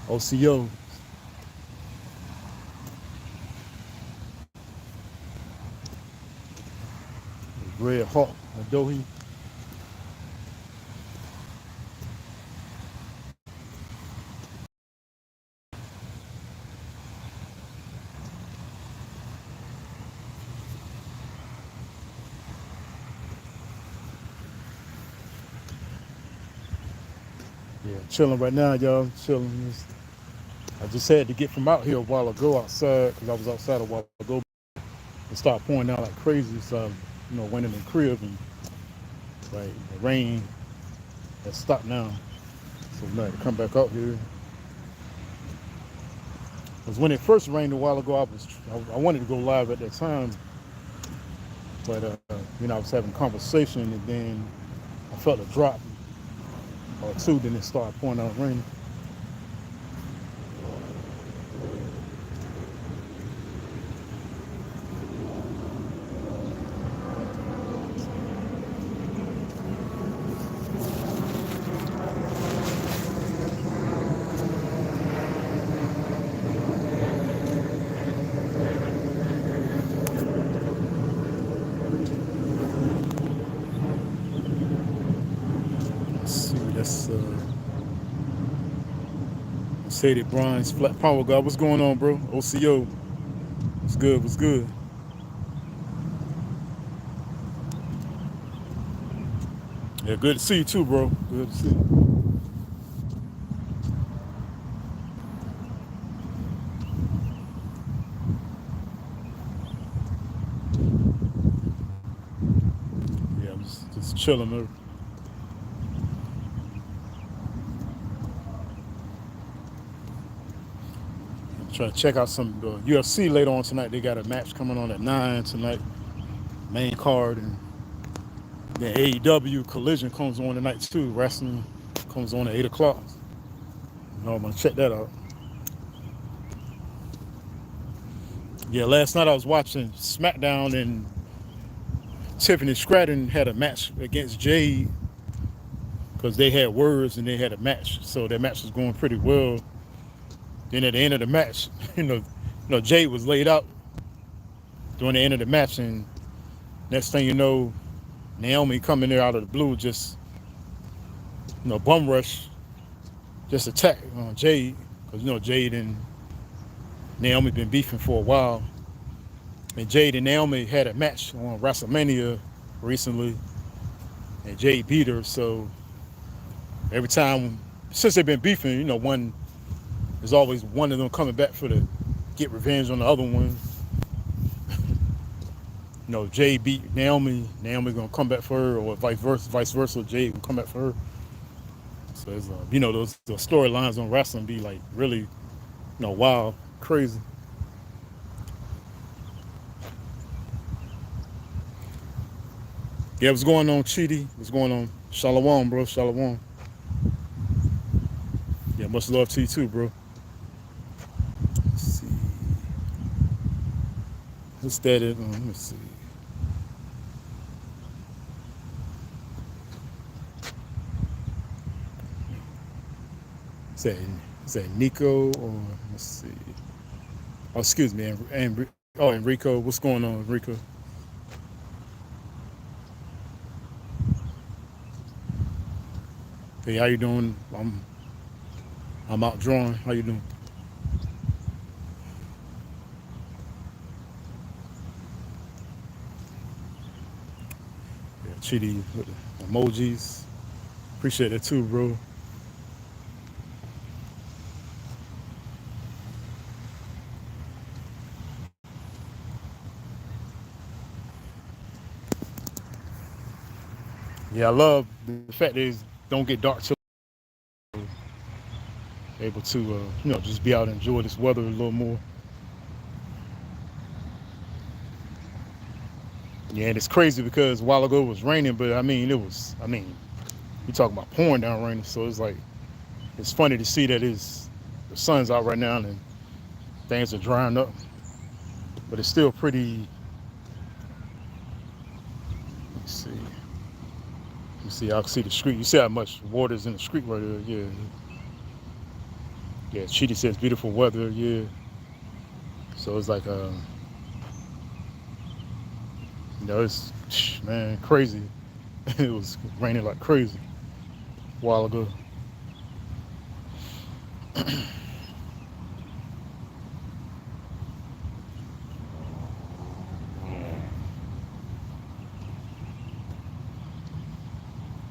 OCO, RedHawk Adohi. Yeah, chilling right now, y'all. Chilling. I just had to get from out here a while ago outside because I was outside a while ago. It started pouring down like crazy, so went in the crib and like the rain has stopped now. So now to come back out here. Because when it first rained a while ago, I wanted to go live at that time, but I was having a conversation and then I felt a drop or two. Then it started pouring out rain. Let's see, that's Sadie Bronze Flat Power God. What's going on, bro? OCO. What's good? What's good? Yeah, good to see you too, bro. Good to see you. Yeah, I'm just chilling. I'm trying to check out some UFC later on tonight. They got a match coming on at 9 tonight, main card, and then AEW Collision comes on tonight too. Wrestling comes on at 8 o'clock. I'm gonna check that out. Yeah, last night I was watching SmackDown and Tiffany Stratton had a match against Jade because they had words and they had a match, so that match was going pretty well. Then at the end of the match, Jade was laid out during the end of the match, and next thing you know, Naomi coming there out of the blue, just bum rush, just attack Jade because Jade and Naomi been beefing for a while, and Jade and Naomi had a match on WrestleMania recently, and Jade beat her. So every time since they've been beefing, one there's always one of them coming back for to get revenge on the other one. Jade beat Naomi. Naomi gonna come back for her, or vice versa. Vice versa, Jade gonna come back for her. So it's those storylines on wrestling be like really, wild, crazy. Yeah, what's going on, Chidi? What's going on? Shalom, bro. Shalom. Yeah, much love to you too, bro. Let's see. What's that? Let me see. Is that, is that Nico or let's see? Oh, excuse me, Enrico. What's going on, Enrico? Hey, how you doing? I'm out drawing. How you doing? Yeah, Chidi with the emojis. Appreciate it too, bro. Yeah, I love the fact that it don't get dark till able to just be out and enjoy this weather a little more. Yeah, and it's crazy because a while ago it was raining, but you talking about pouring down raining, so it's like it's funny to see that the sun's out right now and things are drying up, but it's still pretty. Let's see. You see, I can see the street. You see how much water's in the street right there. Yeah. Yeah, Chidi says beautiful weather. Yeah, so it's like it's man crazy. It was raining like crazy a while ago.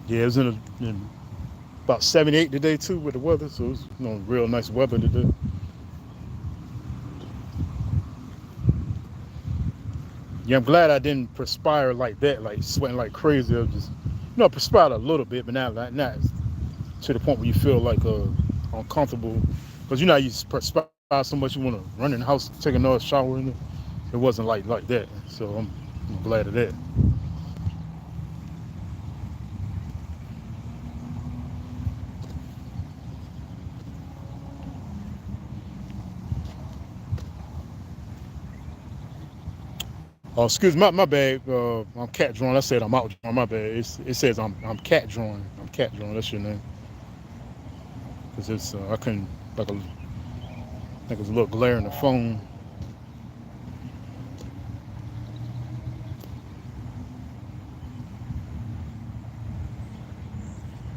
Yeah, it was in about 78 today too with the weather, so it was real nice weather today. Yeah, I'm glad I didn't perspire like that, like sweating like crazy. I was just perspired a little bit, but not to the point where you feel like uncomfortable, because you perspire so much you want to run in the house, take another shower, and it wasn't like that. So I'm glad of that. Oh, excuse me, my bad. I'm cat drawing. I said I'm out drawing. My bad. It says I'm cat drawing. I'm cat drawing. That's your name. Because it's I couldn't like a I think it's a little glare in the phone.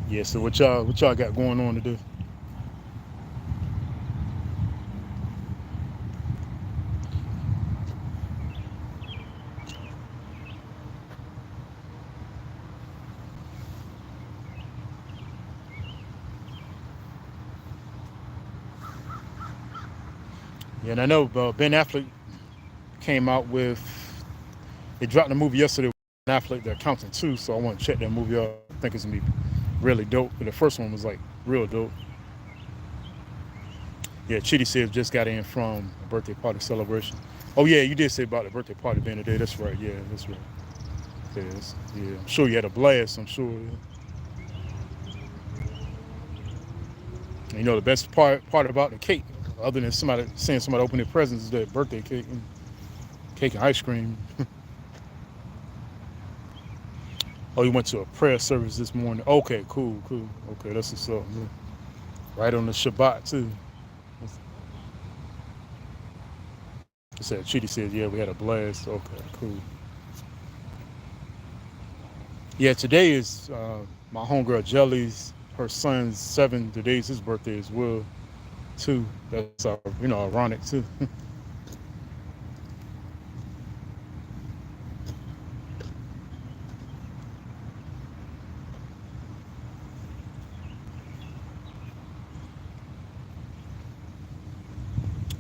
Yeah. So what y'all got going on today? Yeah, and I know Ben Affleck came out with. They dropped the movie yesterday with Ben Affleck, The Accountant 2. So I want to check that movie out. I think it's gonna be really dope. But the first one was like real dope. Yeah, Chitty says just got in from a birthday party celebration. Oh yeah, you did say about the birthday party being today. That's right. Yeah, that's right. Yes, yeah. I'm sure you had a blast. I'm sure. And the best part about the cake, other than somebody open their presents, is that birthday cake and ice cream. Oh, you went to a prayer service this morning. Okay, cool. Okay, that's what's up. Yeah. Right on the Shabbat too. It said Chitty said, yeah, we had a blast. Okay, cool. Yeah, today is my homegirl Jelly's her son's 7. Today's his birthday as well too. That's ironic too.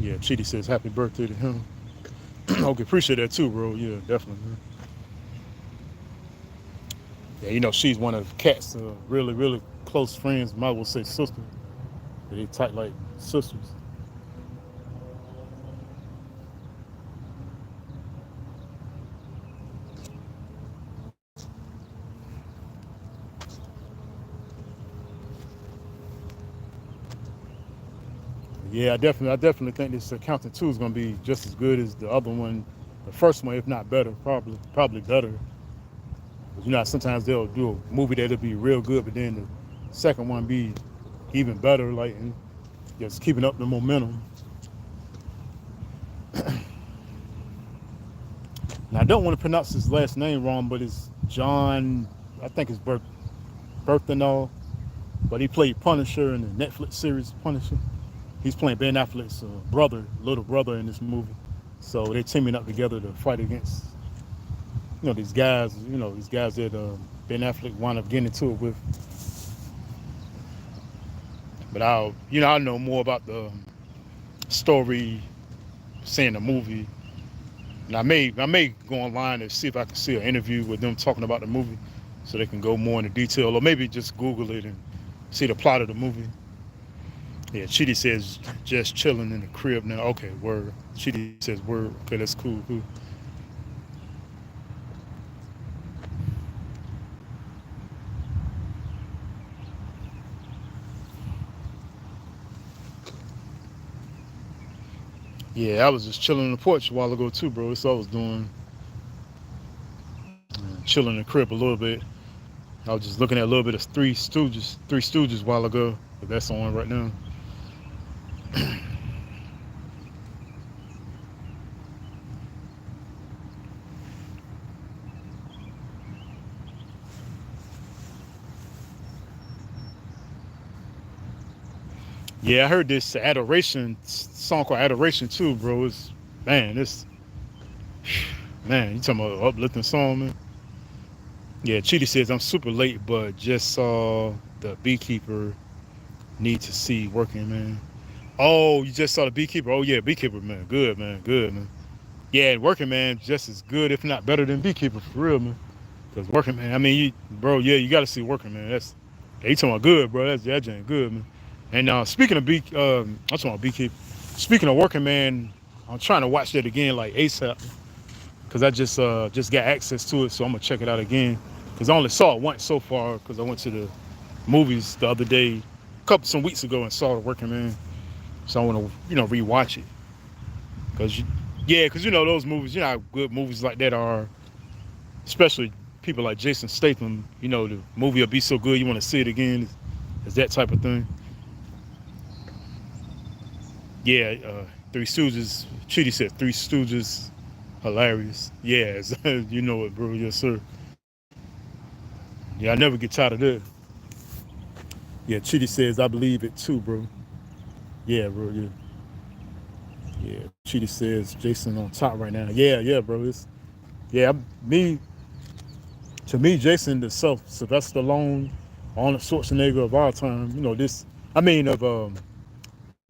Yeah, Chitty says happy birthday to him. Okay, appreciate that too, bro. Yeah, definitely. Yeah, she's one of Cat's really, really close friends. Might as well say sister. They tight like sisters. Yeah, I definitely think this Accountant 2 is gonna be just as good as the other one, the first one, if not better, probably better. 'Cause sometimes they'll do a movie that'll be real good, but then the second one be even better, like and just keeping up the momentum. Now I don't want to pronounce his last name wrong, but it's John. I think it's Berthenol, but he played Punisher in the Netflix series Punisher. He's playing Ben Affleck's little brother in this movie. So they're teaming up together to fight against, these guys that Ben Affleck wound up getting into it with. But I know more about the story, seeing the movie, and I may go online and see if I can see an interview with them talking about the movie, so they can go more into detail, or maybe just Google it and see the plot of the movie. Yeah, Chidi says just chilling in the crib now. Okay, word. Chidi says word. Okay, that's cool. Yeah, I was just chilling on the porch a while ago too, bro. That's all I was doing. Chilling in the crib a little bit. I was just looking at a little bit of Three Stooges a while ago, but that's on right now. Yeah, I heard this Adoration song called Adoration too, bro. It's man, this man, you talking about uplifting song, man? Yeah, Chidi says I'm super late, but just saw the beekeeper need to see working, man. Oh, you just saw the beekeeper? Oh yeah, beekeeper, man. Good, man. Good, man. Yeah, working man just as good, if not better than beekeeper for real, man. Cause working man, I mean, bro, yeah, you got to see working man. That's yeah, you talking about good, bro. That ain't good, man. And speaking of I'm talking about beekeeper. Speaking of working man, I'm trying to watch that again like ASAP, cause I just got access to it, so I'm gonna check it out again. Cause I only saw it once so far, cause I went to the movies the other day, some weeks ago, and saw the working man. So I want to rewatch it, cause cause those movies, how good movies like that are, especially people like Jason Statham. The movie will be so good you want to see it again. It's that type of thing. Yeah, Three Stooges. Chitty said Three Stooges, hilarious. Yeah, you know it, bro. Yes, sir. Yeah, I never get tired of that. Yeah, Chitty says I believe it too, bro. Yeah, bro. Yeah, yeah. Chitty says Jason on top right now. Yeah, yeah, bro. Yeah, me. To me, Jason, the Sylvester Stallone, Arnold Schwarzenegger of our time. I mean,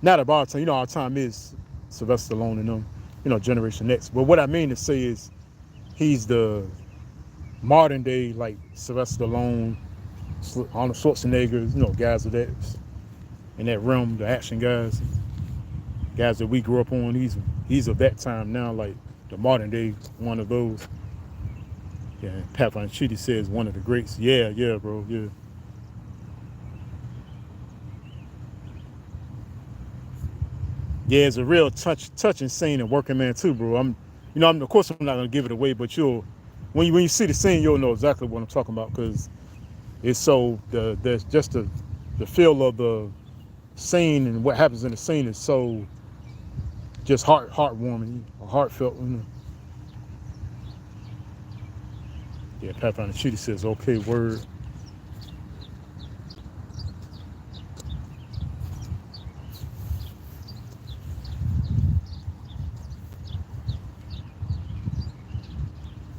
not of our time. Our time is Sylvester Stallone and them. Generation X. But what I mean to say is, he's the modern day like Sylvester Stallone, Arnold Schwarzenegger. Guys of that in that realm, the action guys that we grew up on. He's of that time now, like the modern day one of those. Yeah, Pat Von Chitty says one of the greats. Yeah, yeah, bro. Yeah. Yeah, it's a real touching scene in Working Man too, bro. Of course I'm not gonna give it away, but when you see the scene, you'll know exactly what I'm talking about, because it's so there's just the feel of the scene and what happens in the scene is so just heartwarming, heartfelt. Yeah, Pat Von Chitty says okay, word.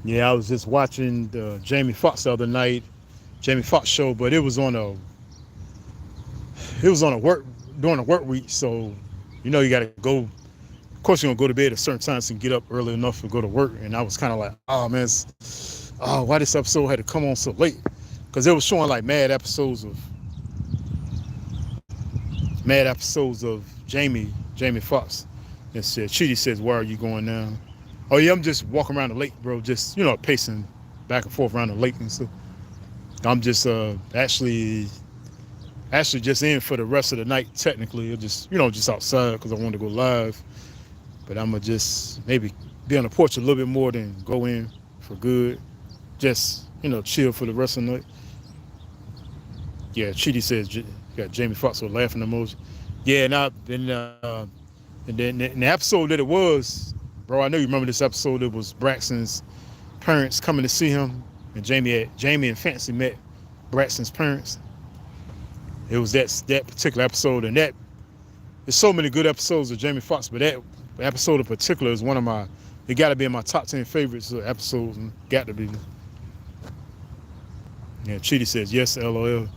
Yeah, I was just watching the Jamie Foxx the other night, Jamie Foxx show, but it was on a work during a work week, so you got to go. Of course, you're gonna go to bed at certain times and get up early enough to go to work. And I was kind of like, oh man, why this episode had to come on so late? Because it was showing like mad episodes of Jamie Foxx. And said, Chitty says, why are you going now? Oh yeah, I'm just walking around the lake, bro. Just pacing back and forth around the lake and stuff. I'm just actually just in for the rest of the night. Technically, just outside because I wanted to go live. But I'm gonna just maybe be on the porch a little bit more than go in for good. Just chill for the rest of the night. Yeah, Chitty says got Jamie Foxx with laughing emoji. Yeah, and then in the episode that it was, bro, I know you remember this episode. It was Braxton's parents coming to see him, and Jamie and Fancy met Braxton's parents. It was that particular episode, and there's so many good episodes of Jamie Foxx, but that episode in particular is one of my. It got to be in my top 10 favorites episodes, and got to be. Yeah, Chitty says yes, LOL.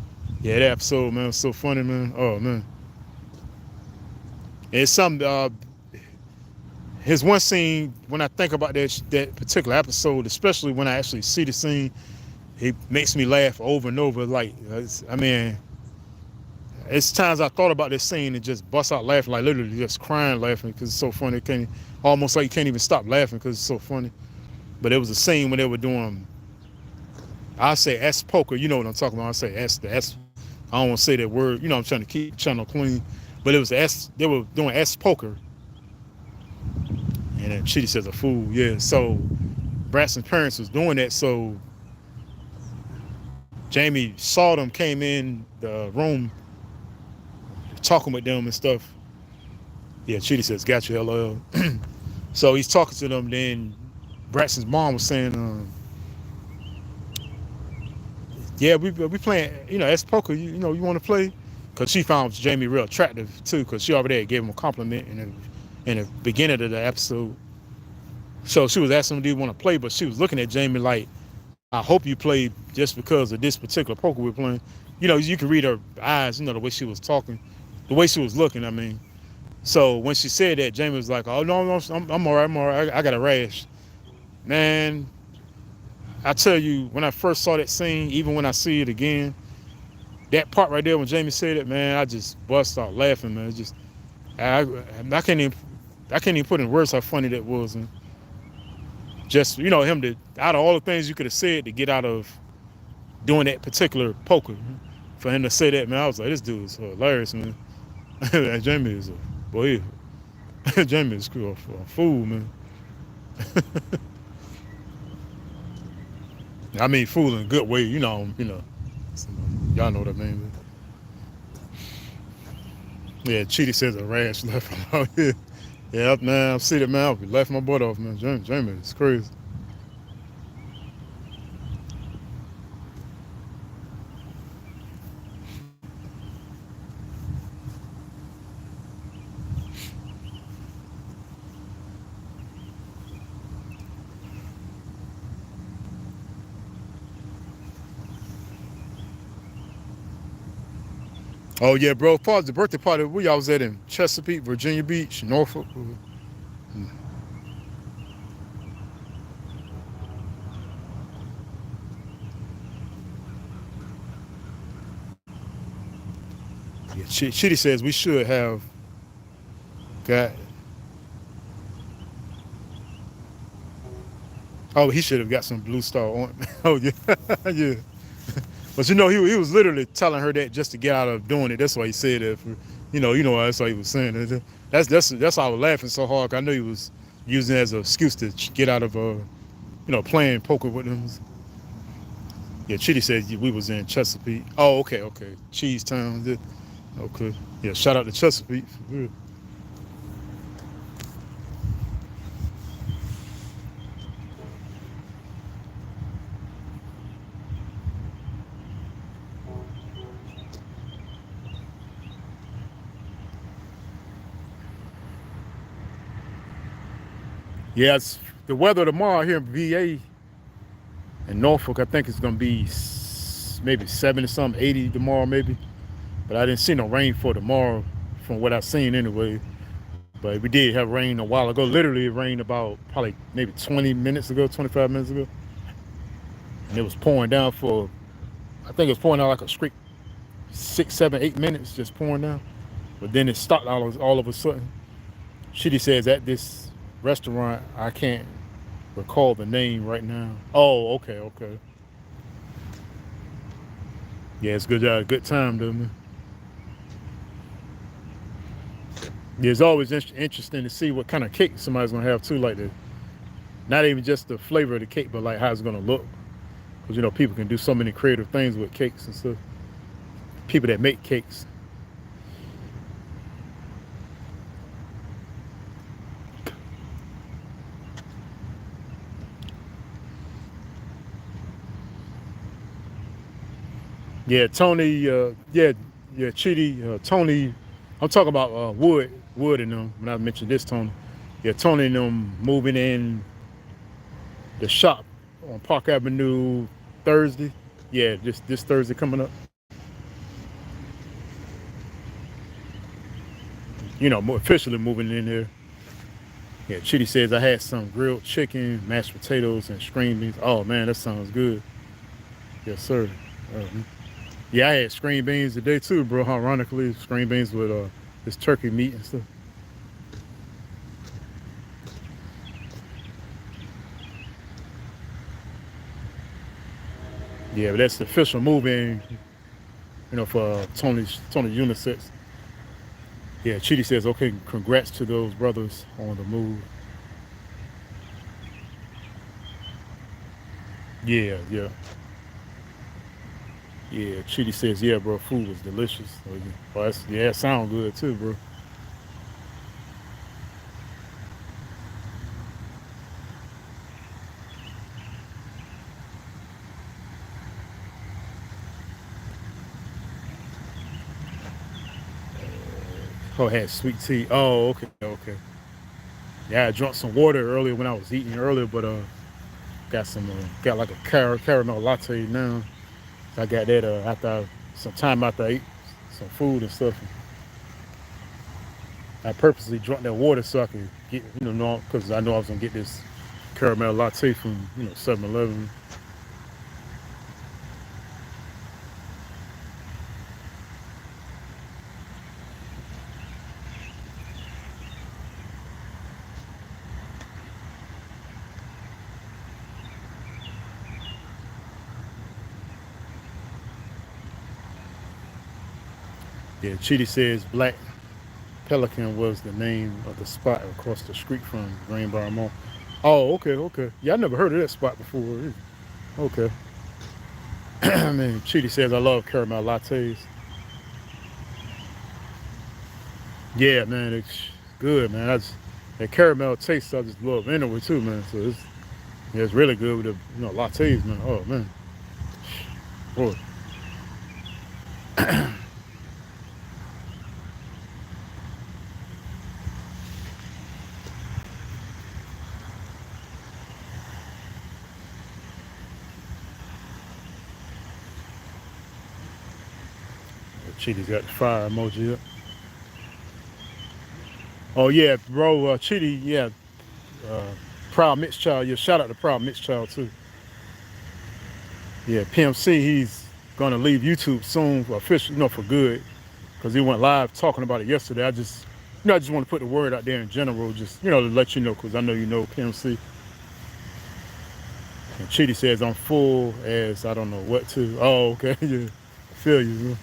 Yeah, that episode, man, was so funny, man. Oh man, and it's something. Here's one scene when I think about that particular episode, especially when I actually see the scene, it makes me laugh over and over. Like, it's times I thought about this scene and just bust out laughing, like literally just crying laughing because it's so funny. Almost like you can't even stop laughing because it's so funny. But it was a scene when they were doing, I say S poker, you know what I'm talking about. I say the S. I don't want to say that word. I'm trying to keep channel clean. But it was S. They were doing S poker. And then Chitty says a fool. Yeah. So Braxton's parents was doing that. So Jamie saw them, came in the room, talking with them and stuff. Yeah, Chitty says, got you, LOL. So he's talking to them. Then Braxton's mom was saying, yeah, we playing, as poker, you want to play? Because she found Jamie real attractive, too, because she already gave him a compliment in the beginning of the episode. So she was asking him, do you want to play? But she was looking at Jamie like, I hope you play just because of this particular poker we're playing. You can read her eyes, the way she was talking, the way she was looking, I mean. So when she said that, Jamie was like, oh, no, I'm all right, I got a rash. Man, I tell you, when I first saw that scene, even when I see it again, that part right there when Jamie said it, man, I just bust out laughing, man. I can't even put in words how funny that was. And just, him out of all the things you could have said to get out of doing that particular poker, for him to say that, man, I was like, this dude is hilarious, man. Jamie is boy, Jamie is a fool, man. I mean, fool in a good way, y'all know what I mean. Yeah, Chitty says a rash left him out here. Yeah, man, I see that, man. I left my butt off, man. Jamie is crazy. Oh yeah, bro. As far as the birthday party, we all was at in Chesapeake, Virginia Beach, Norfolk. Yeah, Chitty says we should have got. Oh, he should have got some Blue Star on. Oh yeah, yeah. But he was literally telling her that just to get out of doing it. That's why he said that. That's why he was saying it. That's why I was laughing so hard. 'Cause I knew he was using it as an excuse to get out of playing poker with them. Yeah, Chitty said we was in Chesapeake. Oh, okay. Cheese Town. Yeah. Okay. Yeah, shout out to Chesapeake. Yeah. Yeah, it's the weather tomorrow here in VA and Norfolk. I think it's gonna be maybe 70 something, 80 tomorrow maybe. But I didn't see no rain for tomorrow, from what I've seen anyway. But we did have rain a while ago. Literally, it rained about probably maybe 20 minutes ago, 25 minutes ago, and it was pouring down for. I think it was pouring down like a straight 6, 7, 8 minutes, just pouring down. But then it stopped all of a sudden. Shitty says at this restaurant, I can't recall the name right now. Oh, okay. Yeah, it's good. Good time, though, man. Yeah, it's always interesting to see what kind of cake somebody's gonna have too. Like not even just the flavor of the cake, but like how it's gonna look. Because people can do so many creative things with cakes and stuff. People that make cakes. Yeah, Tony. Chitty. Tony. I'm talking about Wood and them. When I mentioned this, Tony. Yeah, Tony and them moving in the shop on Park Avenue Thursday. Yeah, this Thursday coming up. More officially moving in here. Yeah, Chitty says I had some grilled chicken, mashed potatoes, and string beans. Oh man, that sounds good. Yes, sir. Yeah, I had string beans today too, bro. Ironically, string beans with this turkey meat and stuff. Yeah, but that's the official move in, for Tony Unisets. Yeah, Chitty says, okay, congrats to those brothers on the move. Yeah. Yeah, Chitty says, yeah, bro, food was delicious. Oh, it sounds good too, bro. Oh, had sweet tea. Oh, okay, okay. Yeah, I drank some water earlier when I was eating earlier, but got like a caramel latte now. So I got that after some time after I ate some food and stuff. I purposely drank that water so I could get, because I know I was gonna get this caramel latte from 7-Eleven. Yeah, Chitty says Black Pelican was the name of the spot across the street from Greenbrier Mall. Oh, okay, okay. Yeah, I never heard of that spot before. Okay. I mean, Chitty says I love caramel lattes. Yeah, man, it's good, man. That caramel taste I just love anyway too, man. So it's really good with the lattes, man. Oh man, boy. Chitty's got the fire emoji up. Oh yeah, bro, Chitty, yeah, uh, Proud Mitch Child. Yeah, shout out to Proud Mitch Child too. Yeah, PMC, he's gonna leave YouTube soon, for official, for good, because he went live talking about it yesterday. I just want to put the word out there in general, just to let you know, because I know you know PMC. And Chitty says I'm full as I don't know what to. Oh, okay, yeah, I feel you.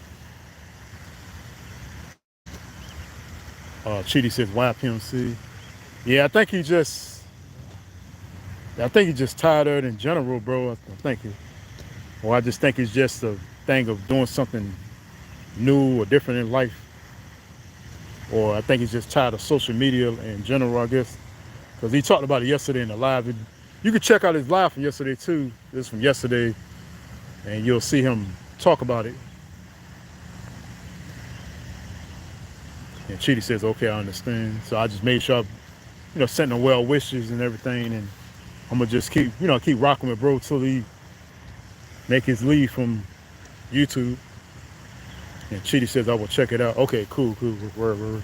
Bro. Chitty says why PMC? Yeah, I think he's just tired of it in general, bro. I just think it's just a thing of doing something new or different in life. Or I think he's just tired of social media in general, I guess. Because he talked about it yesterday in the live. And you can check out his live from yesterday too. This is from yesterday, and you'll see him talk about it. And Chitty says, okay, I understand. So I just made sure I, sent him well wishes and everything. And I'm gonna just keep rocking with bro till he make his leave from YouTube. And Chitty says I will check it out. Okay, cool. Word.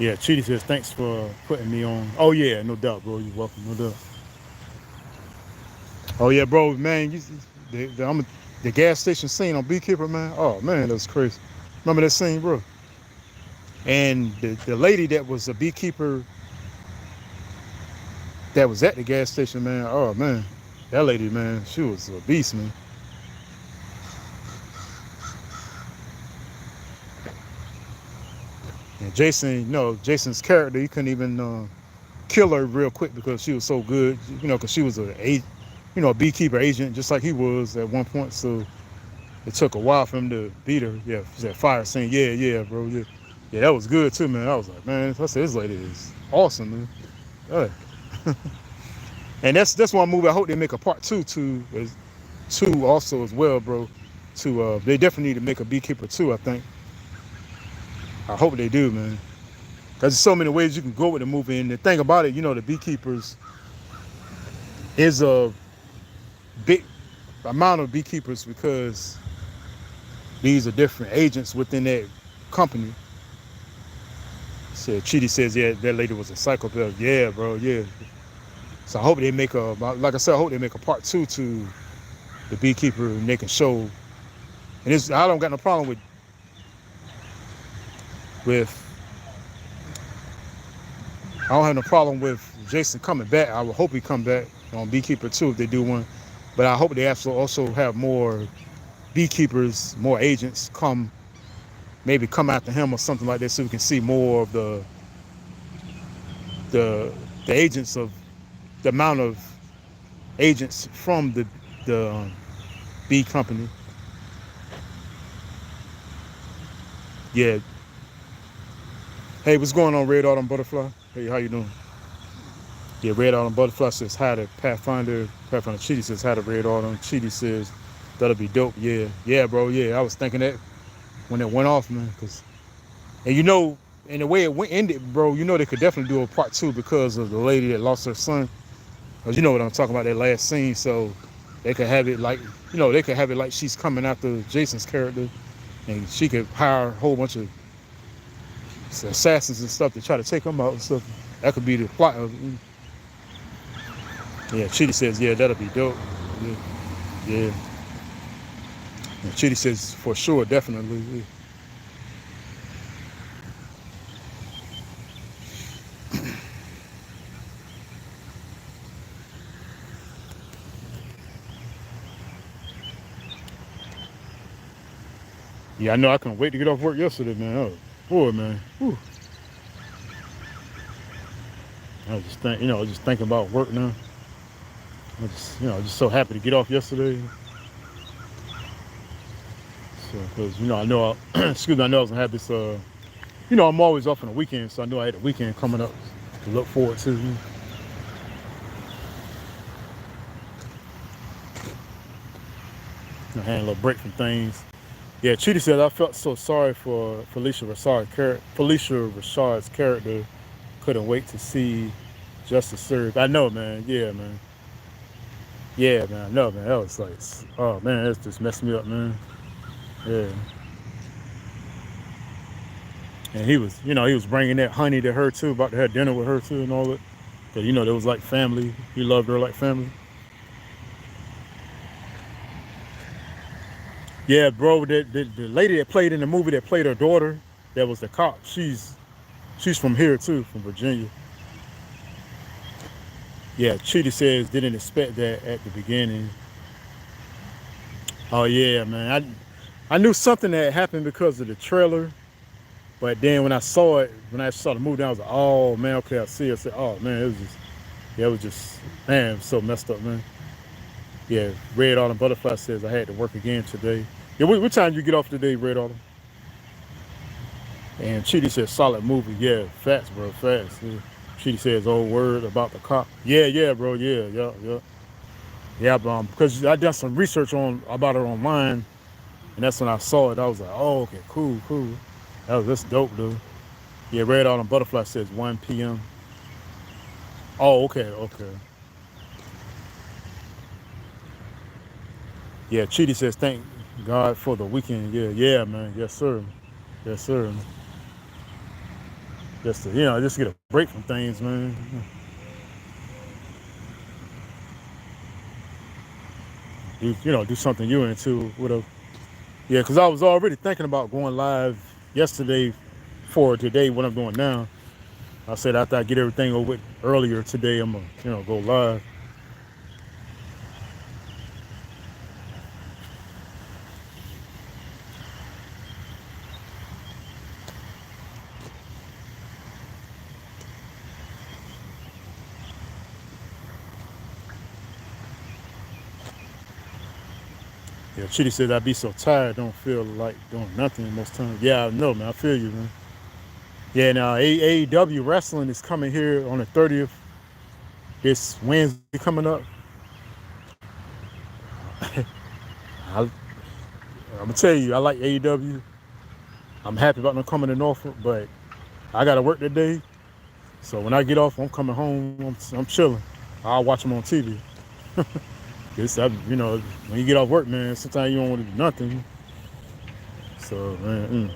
Yeah, Chitty says thanks for putting me on. Oh yeah, no doubt, bro. You're welcome, no doubt. Oh yeah, bro, man. The gas station scene on Beekeeper, man. Oh man, that was crazy. Remember that scene, bro? And the lady that was a beekeeper that was at the gas station, man. Oh man, that lady, man, she was a beast, man. And Jason's character, he couldn't even kill her real quick because she was so good. Because she was a beekeeper agent just like he was at one point. So it took a while for him to beat her. Yeah, that fire scene. Yeah, bro. Yeah, that was good too, man. I was like, man, I said this lady is awesome, man. And that's one movie I hope they make a part two also as well, bro. They definitely need to make a Beekeeper 2, I think. I hope they do, man. Because there's so many ways you can go with the movie. And the thing about it, the Beekeepers is a big amount of beekeepers because these are different agents within that company. So Chitty says, yeah, that lady was a psychopath. Yeah, bro, yeah. So I hope they make like I said, I hope they make a part 2 to the Beekeeper and they can show. And I don't got no problem with I don't have no problem with Jason coming back. I would hope he come back on Beekeeper 2 if they do one. But I hope they also have more beekeepers, more agents maybe come after him or something like that so we can see more of the agents of the amount of agents from the B Company. Yeah. Hey, what's going on, Red Autumn Butterfly? Hey, how you doing? Yeah, Red Autumn Butterfly says hi to Pathfinder. Pathfinder Chitty says hi to Red Autumn. Chitty says that'll be dope. Yeah, yeah, bro. Yeah, I was thinking that when it went off, man. And you know, and the way it went ended, bro. You know, they could definitely do a part 2 because of the lady that lost her son. Cause you know what I'm talking about, that last scene. So they could have it like, you know, they could have it like she's coming after Jason's character, and she could hire a whole bunch of assassins and stuff to try to take him out and stuff. That could be the plot of it. Yeah, Chitty says, yeah, that'll be dope. Yeah, yeah. And Chitty says, for sure, definitely. Yeah. Yeah, I know. I couldn't wait to get off work yesterday, man. Oh, boy, man. Whew. I was just thinking about work now. I just, just so happy to get off yesterday. So, because, I know, excuse me, I know I was gonna have this, I'm always off on the weekend, so I know I had a weekend coming up to look forward to. I had a little break from things. Yeah, Chitty said, I felt so sorry for Felicia Rashard's character. Couldn't wait to see justice served. I know, man. Yeah, man. Yeah, man. I know, man. That was like, oh, man, that just messed me up, man. Yeah. And he was bringing that honey to her, too, about to have dinner with her, too, and all that. Because, there was like family. He loved her like family. Yeah, bro, the lady that played in the movie that played her daughter, that was the cop, she's from here, too, from Virginia. Yeah, Chitty says didn't expect that at the beginning. Oh, yeah, man. I knew something that happened because of the trailer. But then when I saw the movie, I was like, oh, man, okay, I see it. I said, oh, man, it was just, man, it was so messed up, man. Yeah, Red Autumn Butterfly says I had to work again today. Yeah, what time did you get off today, Red Autumn? And Chitty says solid movie. Yeah, facts, bro, facts. Yeah. Chitty says old word about the cop. Yeah, bro, yeah. Yeah, because I done some research about her online, and that's when I saw it. I was like, oh, okay, cool. That's dope, dude. Yeah, Red Autumn Butterfly says 1 p.m. Oh, okay. Yeah, Chitty says thank God for the weekend. Yeah, man. Yes, sir. Just to, just get a break from things, man. Do something you're into. Yeah, because I was already thinking about going live yesterday for today, what I'm doing now. I said after I get everything over with earlier today, I'm gonna, go live. Yeah, Chitty says I be so tired, don't feel like doing nothing most times. Yeah, I know, man. I feel you, man. Yeah, now AEW wrestling is coming here on the 30th. This Wednesday coming up. I'm gonna tell you, I like AEW. I'm happy about them coming to Norfolk, but I gotta work today. So when I get off, I'm coming home. I'm chilling. I'll watch them on TV. When you get off work, man, sometimes you don't want to do nothing. So, man,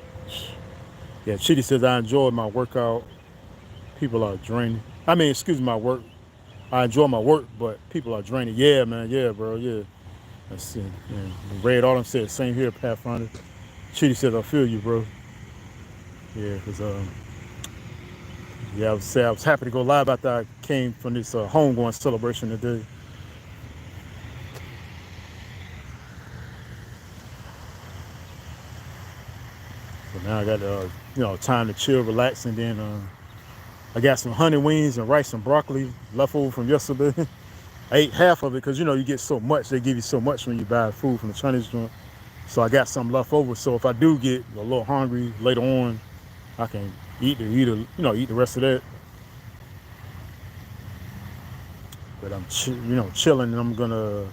yeah. Chitty says I enjoyed my workout. People are draining. Excuse my work. I enjoy my work, but people are draining. Yeah, man. Yeah, bro. Yeah. That's it. Yeah. Red Autumn said same here, Pathfinder. Chitty says I feel you, bro. Yeah, because I was happy to go live after I came from this homegoing celebration today. So now I got time to chill, relax, and then I got some honey wings and rice and broccoli left over from yesterday. I ate half of it because you get so much. They give you so much when you buy food from the Chinese joint. So I got some left over. So if I do get a little hungry later on, I can eat the rest of that. But I'm chilling, and I'm gonna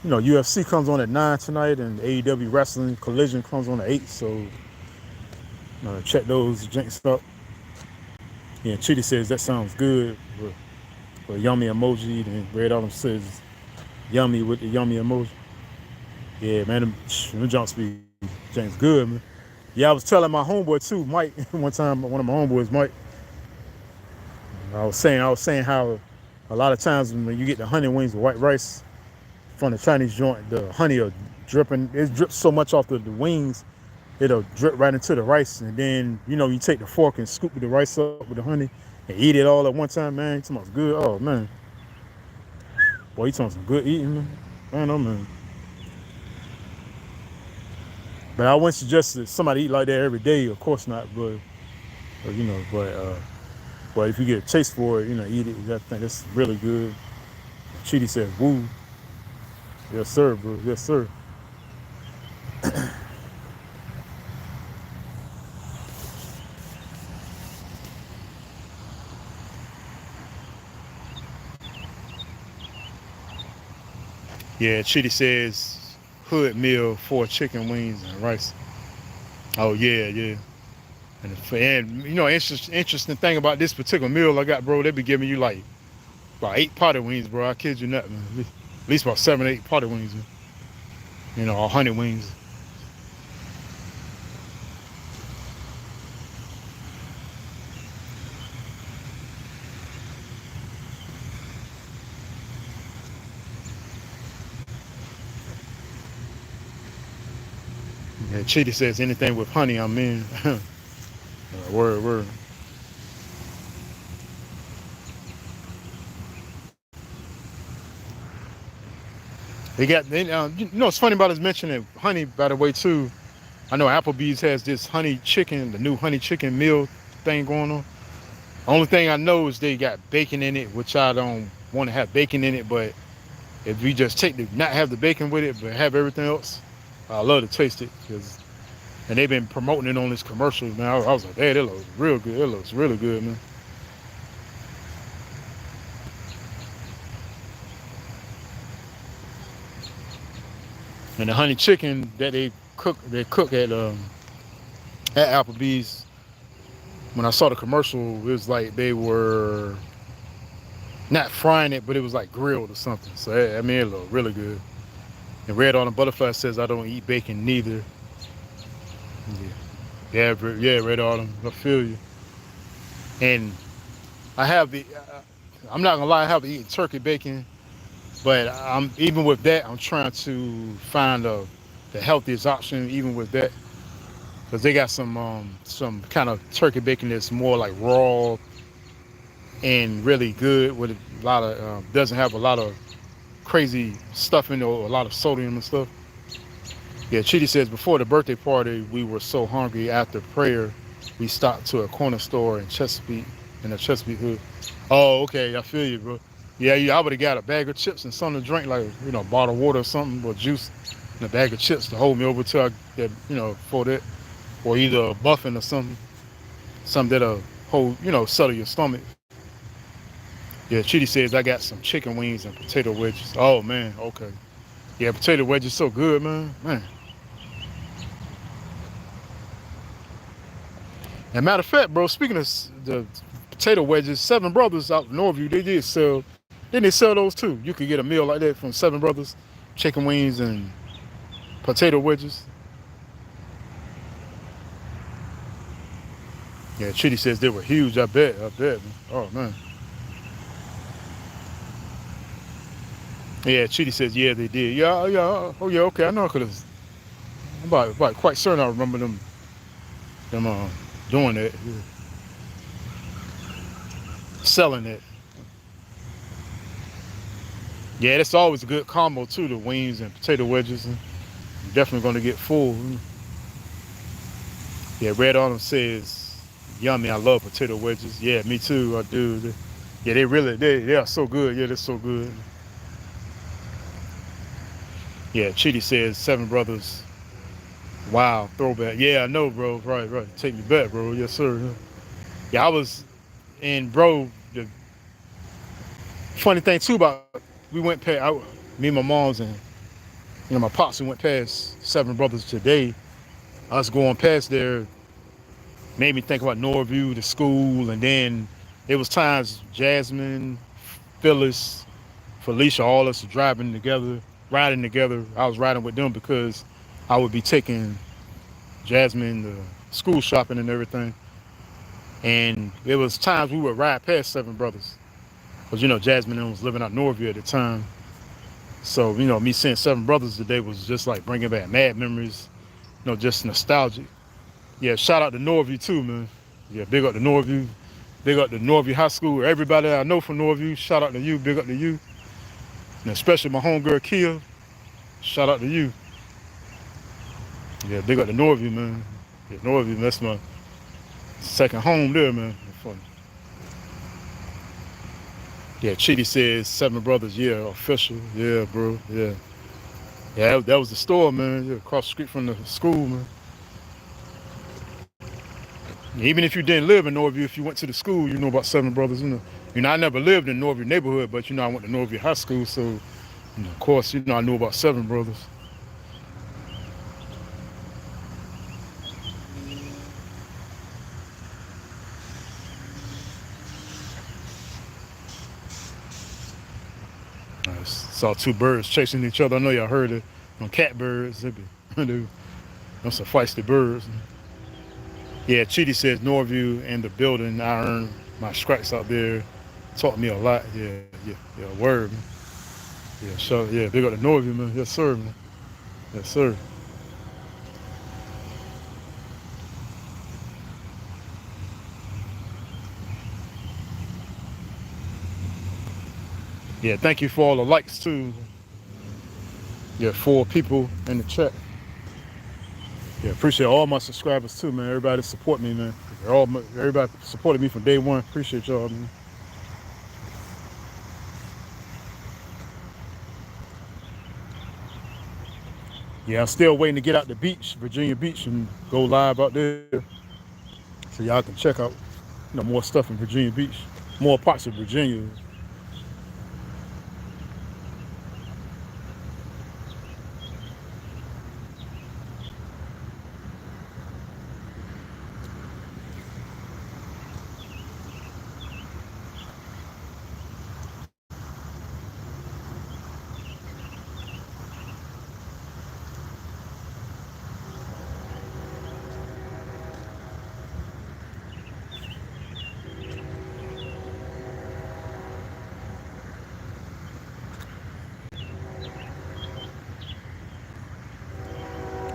UFC comes on at 9 tonight, and AEW Wrestling Collision comes on at 8. So check those jinx up. Yeah, Chitty says that sounds good. With a yummy emoji, and Red Autumn says yummy with the yummy emoji. Yeah, man, them jumps be James good, man. Yeah, I was telling my homeboy too, Mike, one time, one of my homeboys, Mike. I was saying how a lot of times when you get the honey wings with white rice from the Chinese joint, the honey are dripping. It drips so much off the wings, it'll drip right into the rice, and then you take the fork and scoop the rice up with the honey and eat it all at one time, man. It smells good. Oh man, boy, you talking some good eating, man. Man, oh man. But I wouldn't suggest that somebody eat like that every day. Of course not, but if you get a taste for it, eat it. I think that's really good. Chidi says, "Woo, yes sir, bro, yes sir." Yeah, Chidi says, hood meal, 4 chicken wings and rice. Oh yeah, yeah. And interesting thing about this particular meal I got, bro, they be giving you like about 8 potted wings, bro. I kid you not, man. At least about 7, 8 potted wings, man. Or honey wings. Yeah, Chidi says anything with honey, I'm in. Word. It's funny about us mentioning honey, by the way, too. I know Applebee's has this honey chicken, the new honey chicken meal thing going on. Only thing I know is they got bacon in it, which I don't want to have bacon in it, but if we just not have the bacon with it, but have everything else, I love to taste it. And they've been promoting it on this commercial, man. I was like, hey, that looks real good. It looks really good, man. And the honey chicken that they cook at Applebee's. When I saw the commercial, it was like they were not frying it, but it was like grilled or something. So it looked really good. And Red on the Butterfly says I don't eat bacon neither. Yeah, Red Autumn, I feel you. And I'm not gonna lie, I have eaten turkey bacon, but even with that, I'm trying to find the healthiest option, even with that, because they got some kind of turkey bacon that's more like raw and really good with a lot of doesn't have a lot of crazy stuff in it or a lot of sodium and stuff. Yeah, Chidi says, before the birthday party, we were so hungry after prayer, we stopped to a corner store in the Chesapeake hood. Oh, okay, I feel you, bro. Yeah, I would have got a bag of chips and something to drink, like, bottled water or something, or juice, and a bag of chips to hold me over till I get, for that. Or either a muffin or something that'll hold, settle your stomach. Yeah, Chidi says, I got some chicken wings and potato wedges. Oh, man, okay. Yeah, potato wedges so good, man. And matter of fact, bro, speaking of the potato wedges, Seven Brothers out in Northview, didn't they sell those too? You could get a meal like that from Seven Brothers, chicken wings and potato wedges. Yeah, Chitty says they were huge, I bet. Oh, man. Yeah, Chitty says, yeah, they did. Yeah, oh, yeah, okay, I know, because I'm about quite certain I remember them doing that. Yeah. Selling it. Yeah, that's always a good combo too, the wings and potato wedges. And you're definitely going to get full. Yeah, Red Autumn says, yummy, I love potato wedges. Yeah, me too, I do. Yeah, they are so good. Yeah, they're so good. Yeah, Chitty says Seven Brothers. Wow, throwback. Yeah, I know, bro. Right, right. Take me back, bro. Yes, sir. Yeah, I was in, bro. The funny thing too about we went past. Me and my mom's and my pops. We went past Seven Brothers today. Us going past there made me think about Norview, the school, and then there was times Jasmine, Phyllis, Felicia, all us driving together, riding together. I was riding with them because I would be taking Jasmine to school shopping and everything. And there was times we would ride past Seven Brothers because Jasmine was living out Norview at the time. So me seeing Seven Brothers today was just like bringing back mad memories, just nostalgic. Yeah, shout out to Norview too, man. Yeah, big up to Norview. Big up to Norview High School. Everybody I know from Norview, shout out to you. Big up to you. And especially my homegirl Kia, shout out to you. Yeah, big up to Norview, man. Yeah, Norview, that's my second home there, man. Funny. Yeah, Chitty says Seven Brothers, yeah, official. Yeah, bro, yeah. Yeah, that was the store, man. Yeah, across the street from the school, man. Even if you didn't live in Norview, if you went to the school, you know about Seven Brothers. I never lived in Norview neighborhood, but I went to Norview High School, so of course, I knew about Seven Brothers. I saw two birds chasing each other. I know y'all heard it. Catbirds, they be some feisty birds. Yeah, Chitty says Norview and the building. I earned my stripes out there. Taught me a lot. Yeah, word, man. Yeah, sure. Yeah, big up to Norview, man. Yes, sir, man. Yes, sir. Yeah, thank you for all the likes too. Yeah, 4 people in the chat. Yeah, appreciate all my subscribers too, man. Everybody support me, man. Everybody supported me from day one. Appreciate y'all, man. Yeah, I'm still waiting to get out the beach, Virginia Beach, and go live out there, so y'all can check out, more stuff in Virginia Beach, more parts of Virginia.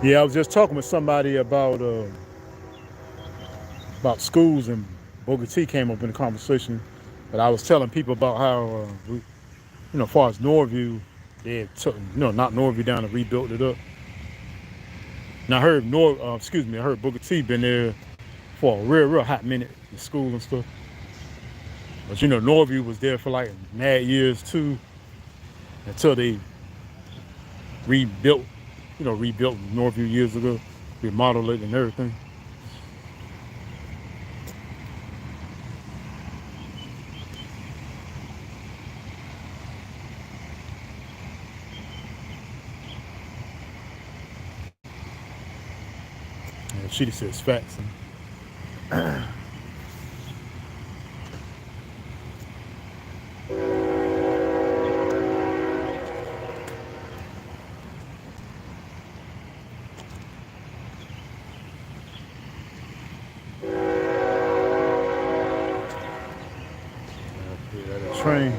Yeah, I was just talking with somebody about schools, and Booker T came up in the conversation. But I was telling people about how, as far as Norview, they had took, knocked Norview down and rebuilt it up. And I heard I heard Booker T been there for a real hot minute in school and stuff. But Norview was there for like mad years too, until they rebuilt, rebuilt Norview years ago, remodeled it and everything. Yeah, she says facts. Train.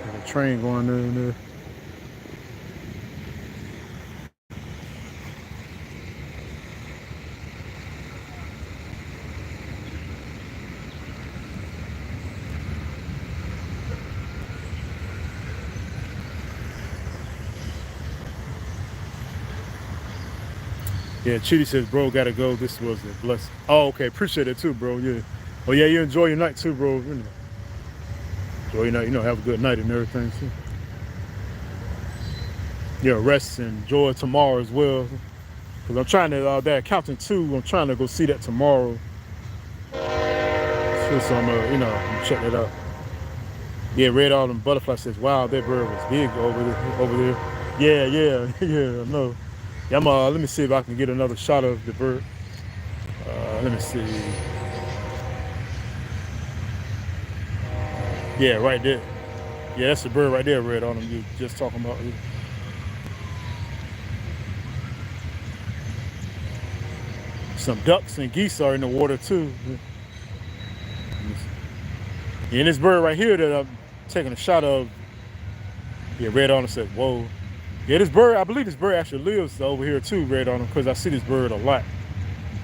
There's a train going there and there. Yeah, Chitty says, bro, gotta go. This was a blessing. Oh, okay. Appreciate it too, bro. Yeah. Oh, yeah, you enjoy your night too, bro. Enjoy your night. Have a good night and everything too. Yeah, rest and enjoy tomorrow as well. Cause I'm trying to that accountant too. I'm trying to go see that tomorrow. So I'm check that out. Yeah, Red Autumn Butterfly says, "Wow, that bird was big over there." Over there. Yeah, yeah, yeah. I know. Yeah, let me see if I can get another shot of the bird. Let me see. Yeah, right there. Yeah, that's the bird right there, Red Autumn. You just talking about. Some ducks and geese are in the water too. And this bird right here that I'm taking a shot of. Yeah, Red Autumn said, "Whoa." Yeah, this bird, I believe this bird actually lives over here too, Red Autumn, because I see this bird a lot.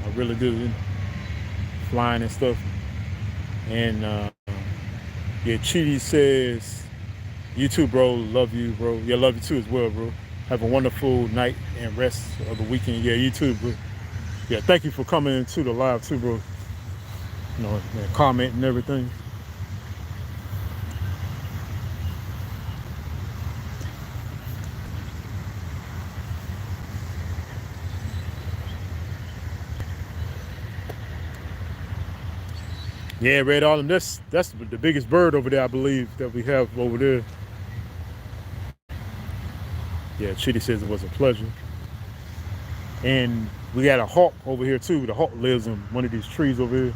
I really do, flying and stuff. And yeah, Chidi says, "You too, bro. Love you, bro. Yeah, love you too as well, bro. Have a wonderful night and rest of the weekend. Yeah, you too, bro. Yeah, thank you for coming into the live too, bro. And comment and everything." Yeah, Red Autumn, that's the biggest bird over there, I believe, that we have over there. Yeah, Chidi says it was a pleasure. And we got a hawk over here too. The hawk lives in one of these trees over here.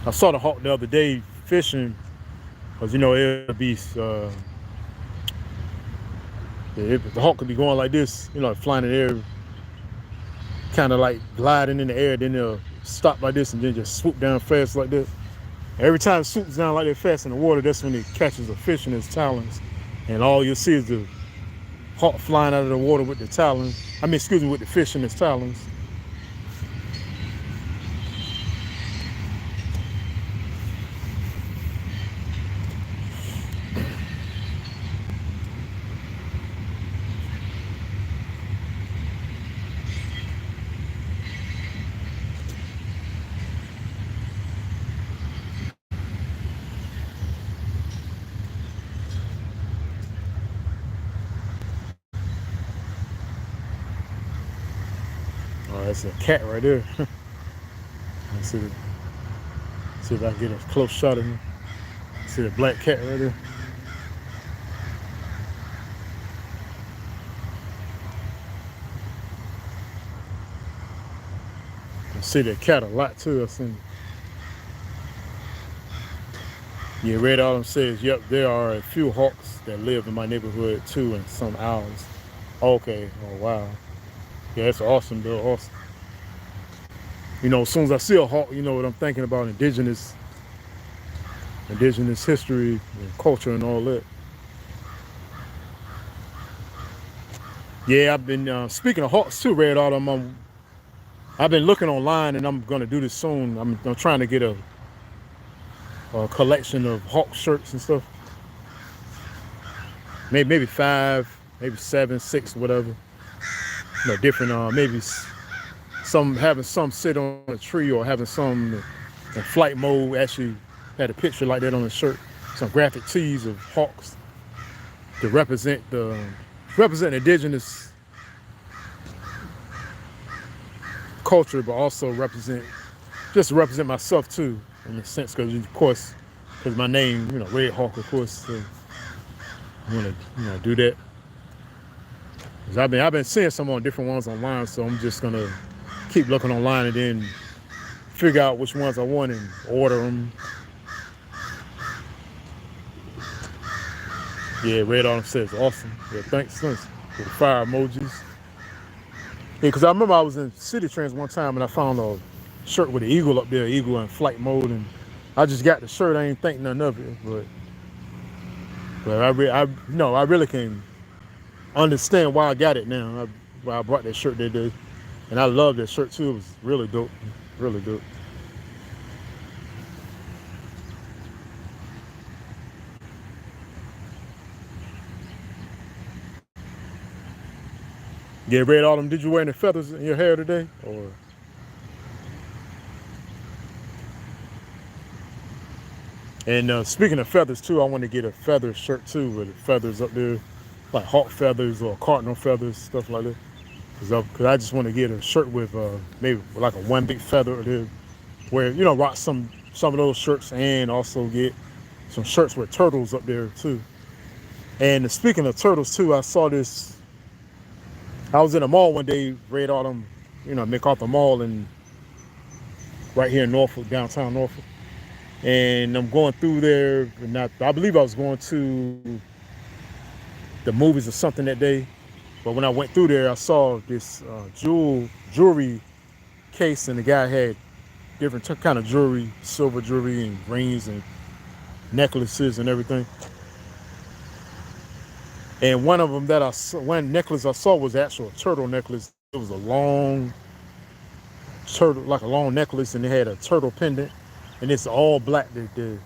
I saw the hawk the other day fishing, because it'll be the hawk could be going like this, flying in the air, kind of like gliding in the air, then they'll stop like this and then just swoop down fast like that. Every time it swoops down like that fast in the water, that's when it catches a fish in its talons, and all you'll see is the hawk flying out of the water with the talons. With the fish in its talons. Oh, that's a cat right there. Let's see if I can get a close shot of him. See the black cat right there. I see that cat a lot too. I seen. Yeah, Red Autumn says, "Yep, there are a few hawks that live in my neighborhood too, and some owls." Okay. Oh wow. Yeah, that's awesome, though. Awesome. As soon as I see a hawk, you know what I'm thinking about: indigenous history and culture and all that. Yeah, I've been speaking of hawks too, Red Autumn. I've been looking online, and I'm gonna do this soon. I'm trying to get a collection of hawk shirts and stuff. Maybe 5, maybe 7, 6, whatever. Different. Maybe having some sit on a tree, or having some in flight mode. Actually, had a picture like that on the shirt. Some graphic tees of hawks to represent indigenous culture, but also represent myself too, in a sense, because my name, RedHawk, of course. So I want to do that. Cause I've been seeing some on different ones online, so I'm just gonna keep looking online and then figure out which ones I want and order them. Yeah, Red Autumn says awesome. Yeah, thanks with the fire emojis. Yeah, because I remember I was in City Trends one time and I found a shirt with an eagle up there, eagle in flight mode, and I just got the shirt. I ain't think nothing of it, but I really can understand why I got it now. Why I brought that shirt that day, and I love that shirt too. It was really dope, really dope. Yeah, Red Autumn, did you wear any feathers in your hair today, or? And speaking of feathers too, I want to get a feather shirt too with the feathers up there. like hawk feathers or cardinal feathers, stuff like that. Cause I just want to get a shirt with maybe like a one big feather or this, where rock some of those shirts and also get some shirts with turtles up there too. And speaking of turtles too, I saw this. I was in a mall one day, Red Autumn, MacArthur Mall, and right here in Norfolk, downtown Norfolk. And I'm going through there, and I believe I was going to the movies or something that day. But when I went through there, I saw this jewelry case, and the guy had different kind of jewelry, silver jewelry and rings and necklaces and everything. And one of them that I saw, one necklace I saw was actual turtle necklace. It was a long turtle, like a long necklace, and it had a turtle pendant, and it's all black. The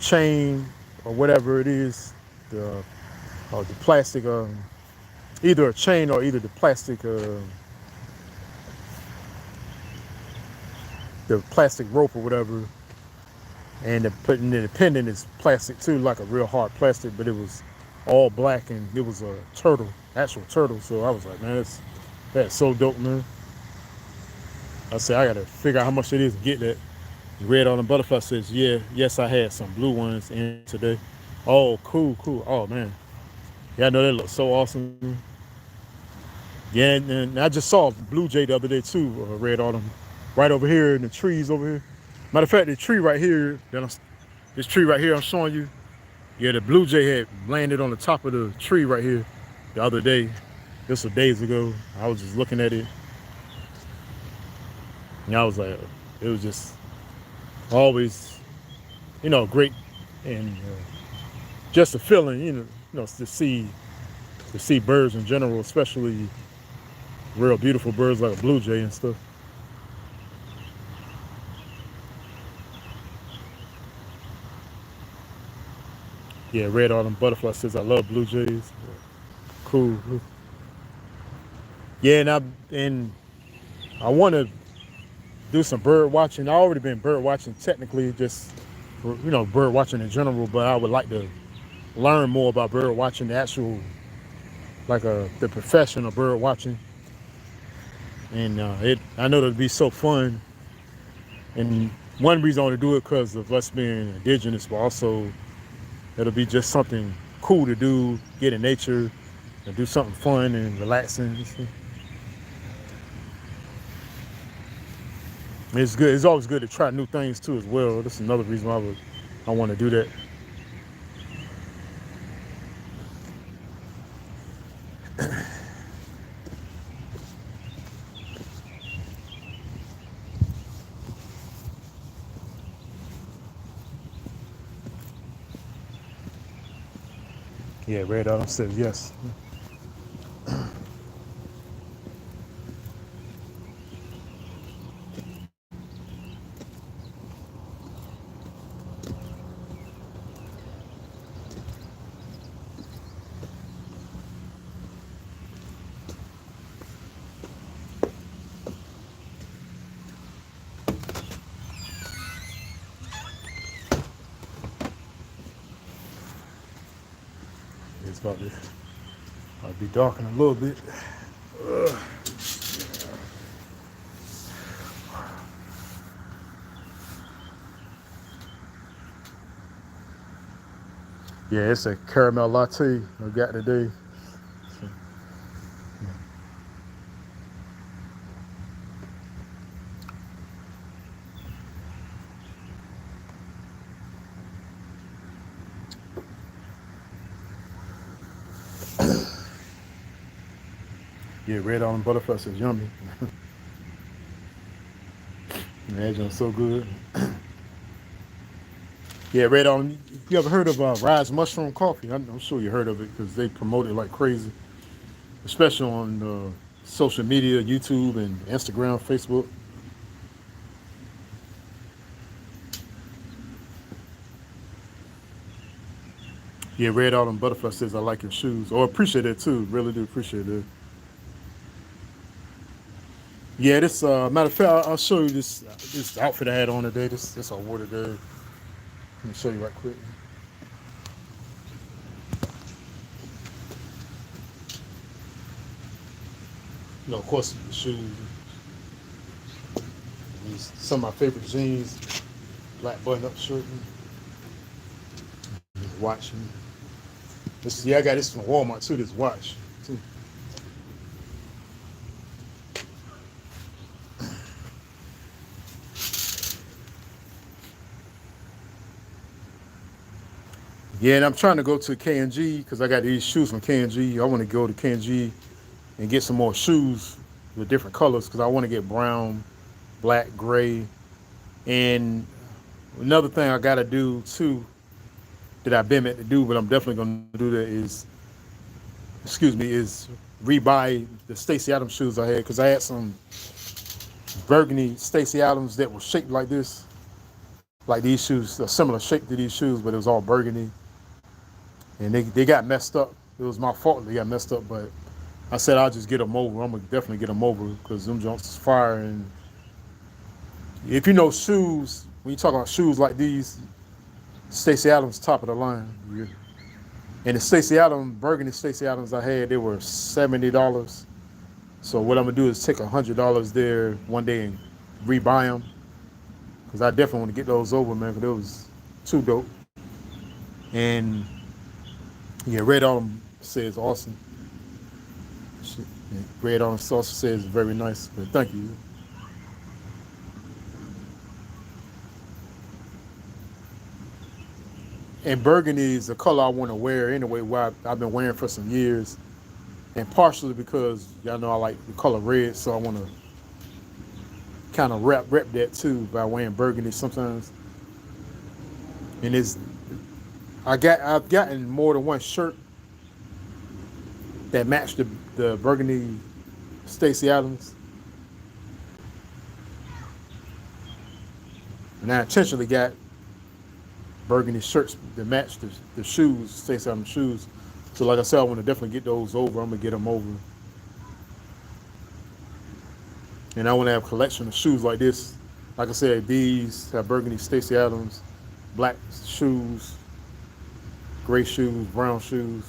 chain or whatever it is, the plastic, either a chain or either the plastic rope or whatever, and the pendant is plastic too, like a real hard plastic, but it was all black and it was a turtle, actual turtle. So I was like, man, that's so dope, man. I said I gotta figure out how much it is to get that. Red on the Butterfly says, yes, I had some blue ones in today. Oh, cool. Oh man, yeah, I know they look so awesome. Yeah, and I just saw a blue jay the other day too, Red Autumn, right over here in the trees over here. Matter of fact, the tree right here, this tree right here I'm showing you, yeah, the blue jay had landed on the top of the tree right here the other day. This was days ago. I was just looking at it, and I was like, it was just always, great, and just a feeling, to see birds in general, especially real beautiful birds like a blue jay and stuff. Yeah, Red Autumn Butterfly says I love blue jays. Cool. Yeah, and I want to do some bird watching. I already been bird watching technically, just bird watching in general, but I would like to learn more about bird watching, the actual the profession of bird watching. And I know it'd be so fun. And one reason I want to do it because of us being indigenous, but also it'll be just something cool to do, get in nature, and do something fun and relaxing. It's good. It's always good to try new things too, as well. That's another reason why I want to do that. Yeah, Red Autumn says yes. It's about to be dark in a little bit. Yeah, it's a caramel latte I got today. Yeah, Red Autumn Butterfly says yummy. Imagine, so good. Yeah, Red Autumn. You ever heard of Rise Mushroom Coffee? I'm sure you heard of it because they promote it like crazy, especially on social media, YouTube and Instagram, Facebook. Yeah, Red Autumn Butterfly says I like your shoes. Oh, I appreciate it too. Really do appreciate it. Yeah, this matter of fact, I'll show you this outfit I had on today. This I wore today. Let me show you right quick. Of course, the shoes. These some of my favorite jeans, black button-up shirt, watch. This is, yeah, I got this from Walmart too. This watch too. Yeah, and I'm trying to go to K&G because I got these shoes from K&G. I want to go to K&G and get some more shoes with different colors because I want to get brown, black, gray, and another thing I got to do too that I've been meant to do, but I'm definitely going to do that is rebuy the Stacey Adams shoes I had because I had some burgundy Stacey Adams that were shaped like this, like these shoes, a similar shape to these shoes, but it was all burgundy. And they got messed up. It was my fault they got messed up, but I said I'll just get them over. I'm gonna definitely get them over because them joints is fire. And if you know shoes, when you talk about shoes like these, Stacey Adams top of the line. Yeah. And the Stacey Adams, burgundy Stacey Adams I had, they were $70. So what I'm gonna do is take $100 there one day and rebuy them because I definitely want to get those over, man. Because it was too dope. And yeah, Red Autumn says awesome. Red Autumn also says very nice, but thank you. And burgundy is a color I want to wear anyway, what I've been wearing for some years. And partially because y'all know I like the color red, so I want to kind of rep that too by wearing burgundy sometimes. And I've gotten more than one shirt that matched the burgundy Stacey Adams. And I intentionally got burgundy shirts that match the shoes, Stacey Adams shoes. So like I said, I want to definitely get those over. I'm going to get them over. And I want to have a collection of shoes like this. Like I said, these have burgundy Stacey Adams, black shoes, gray shoes, brown shoes.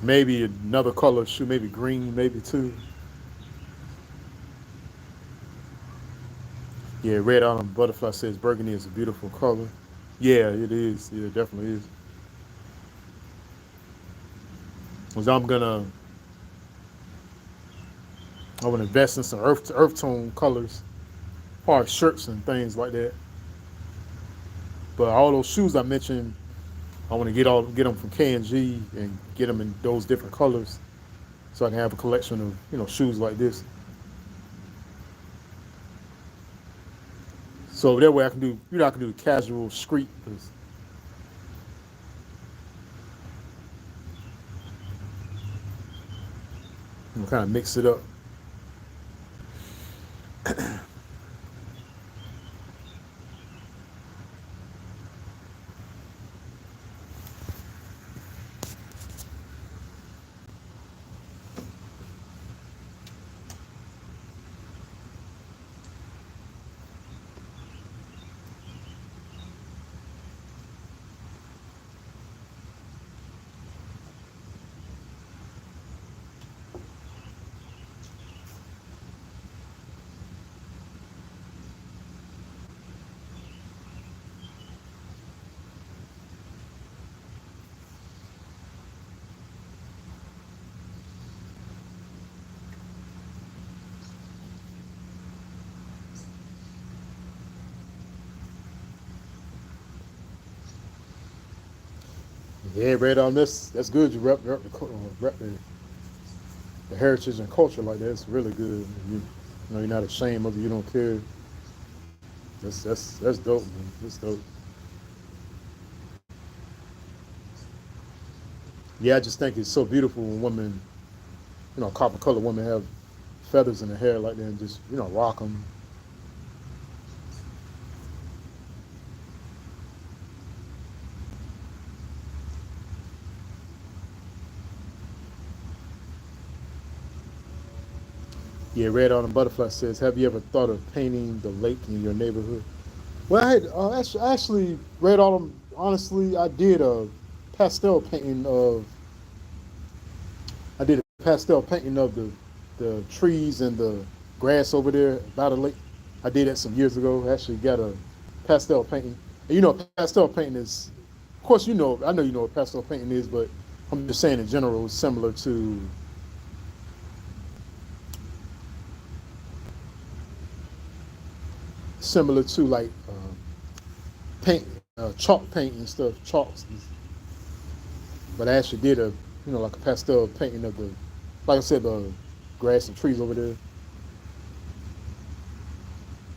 Maybe another color shoe, maybe green, maybe too. Yeah, Red Autumn Butterfly says burgundy is a beautiful color. Yeah, it is. Yeah, it definitely is. Because I want to invest in some earth tone colors, as far as shirts and things like that. But all those shoes I mentioned, I want to get them from K&G and get them in those different colors, so I can have a collection of shoes like this. So that way I can do the casual street. Kind of mix it up. Yeah, Red on this. That's good. You rep the heritage and culture like that. It's really good. You're not ashamed of it. You don't care. That's dope, man. That's dope. Yeah, I just think it's so beautiful when women, copper color women have feathers in their hair like that and just rock them. Yeah, Red Autumn Butterfly says, have you ever thought of painting the lake in your neighborhood? Well, I had actually, Red Autumn, honestly, I did a pastel painting of, I did pastel painting of the trees and the grass over there by the lake. I did that some years ago. I actually got a pastel painting. And pastel painting is, of course, I know you know what pastel painting is, but I'm just saying in general, it's similar to like paint, chalk paint and stuff, chalks. But I actually did like a pastel painting of like I said, the grass and trees over there.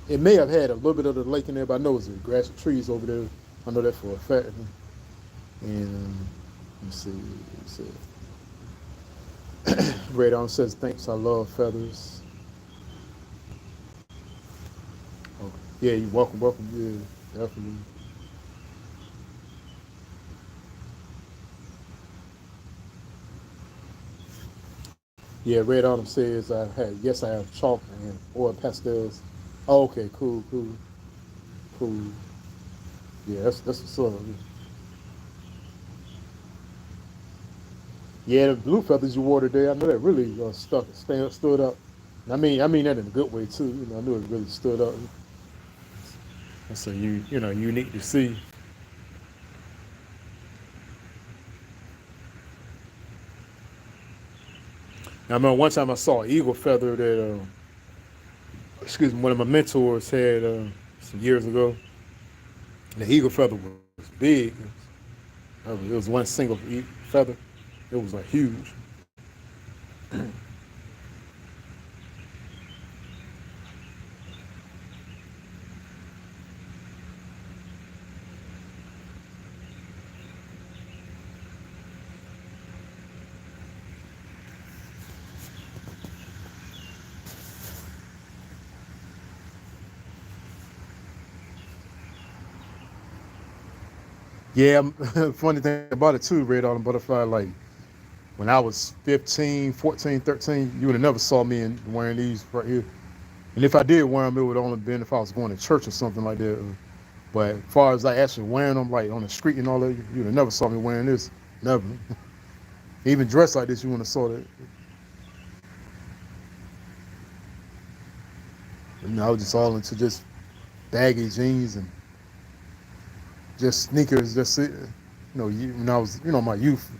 It may have had a little bit of the lake in there, but I know it's the grass and trees over there. I know that for a fact. And let's see. Red on says, thanks, I love feathers. Oh, yeah, you're welcome. Yeah, definitely. Yeah, Red Autumn says yes, I have chalk and oil pastels. Oh, okay, cool. Yeah, that's what's up. Yeah, the blue feathers you wore today, I know that really stood up. I mean that in a good way too. I knew it really stood up. That's so unique to see. I remember one time I saw an eagle feather that, excuse me, one of my mentors had some years ago. And the eagle feather was big. It was one single feather. It was like huge. Yeah, funny thing about it too, Red Autumn Butterfly, like when I was 15, 14, 13, you would have never saw me wearing these right here. And if I did wear them, it would only been if I was going to church or something like that. But as far as like actually wearing them like on the street and all that, you would have never saw me wearing this. Never. Even dressed like this, you wouldn't have saw that. I was just all into just baggy jeans and just sneakers. Just when I was my youth,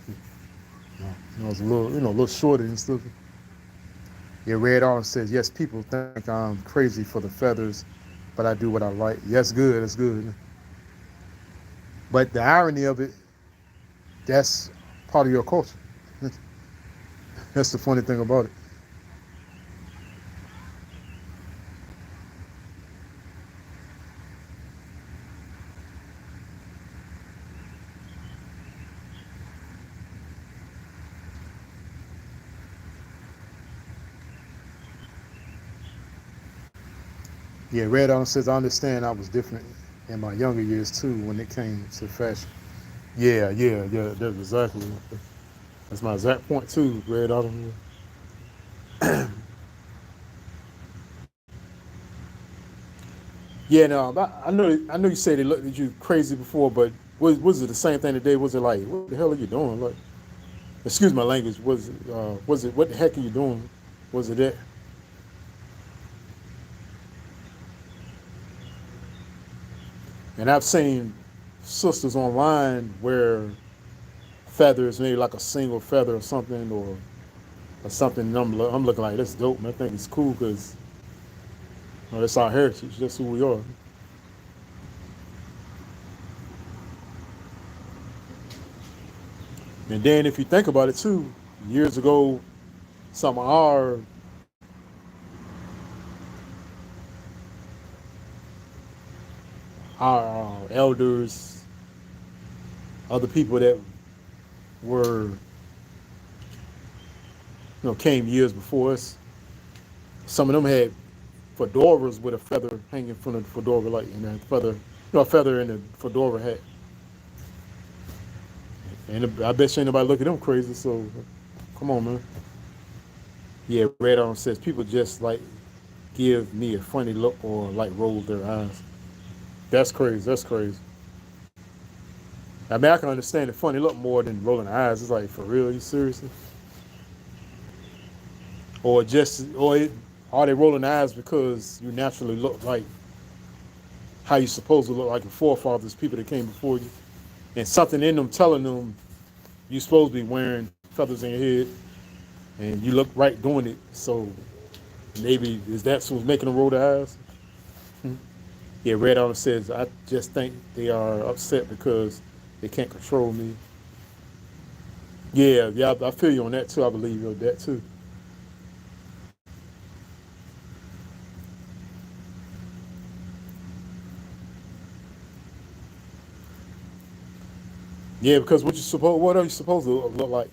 I was a little shorter and stuff. Yeah, Red Autumn says yes. People think I'm crazy for the feathers, but I do what I like. Yes, good. That's good. But the irony of it, that's part of your culture. That's the funny thing about it. Yeah, Red Autumn says I understand I was different in my younger years too when it came to fashion. Yeah. That's exactly. That's my exact point too, Red Autumn. Yeah, no, I know you said they looked at you crazy before, but was it the same thing today? Was it like, what the hell are you doing? Like, excuse my language. Was it what the heck are you doing? Was it that? And I've seen sisters online wear feathers, maybe like a single feather or something, or something. And I'm looking like that's dope, man. I think it's cool because that's our heritage. That's who we are. And then if you think about it too, years ago, some of our elders, other people that were came years before us. Some of them had fedoras with a feather hanging from the fedora, like in a feather, a feather in the fedora hat. And I bet you ain't nobody look at them crazy. So come on, man. Yeah, Red On says people just like give me a funny look or like roll their eyes. That's crazy. That's crazy. I mean, I can understand the funny look more than rolling the eyes. It's like, for real, are you serious? or just or it, are they rolling eyes because you naturally look like how you supposed to look like your forefathers, people that came before you, and something in them telling them you supposed to be wearing feathers in your head, and you look right doing it. So maybe is that what's making them roll their eyes? Yeah, Red Autumn says, I just think they are upset because they can't control me. Yeah, yeah, I feel you on that too. I believe you on that too. Yeah, because what are you supposed to look like?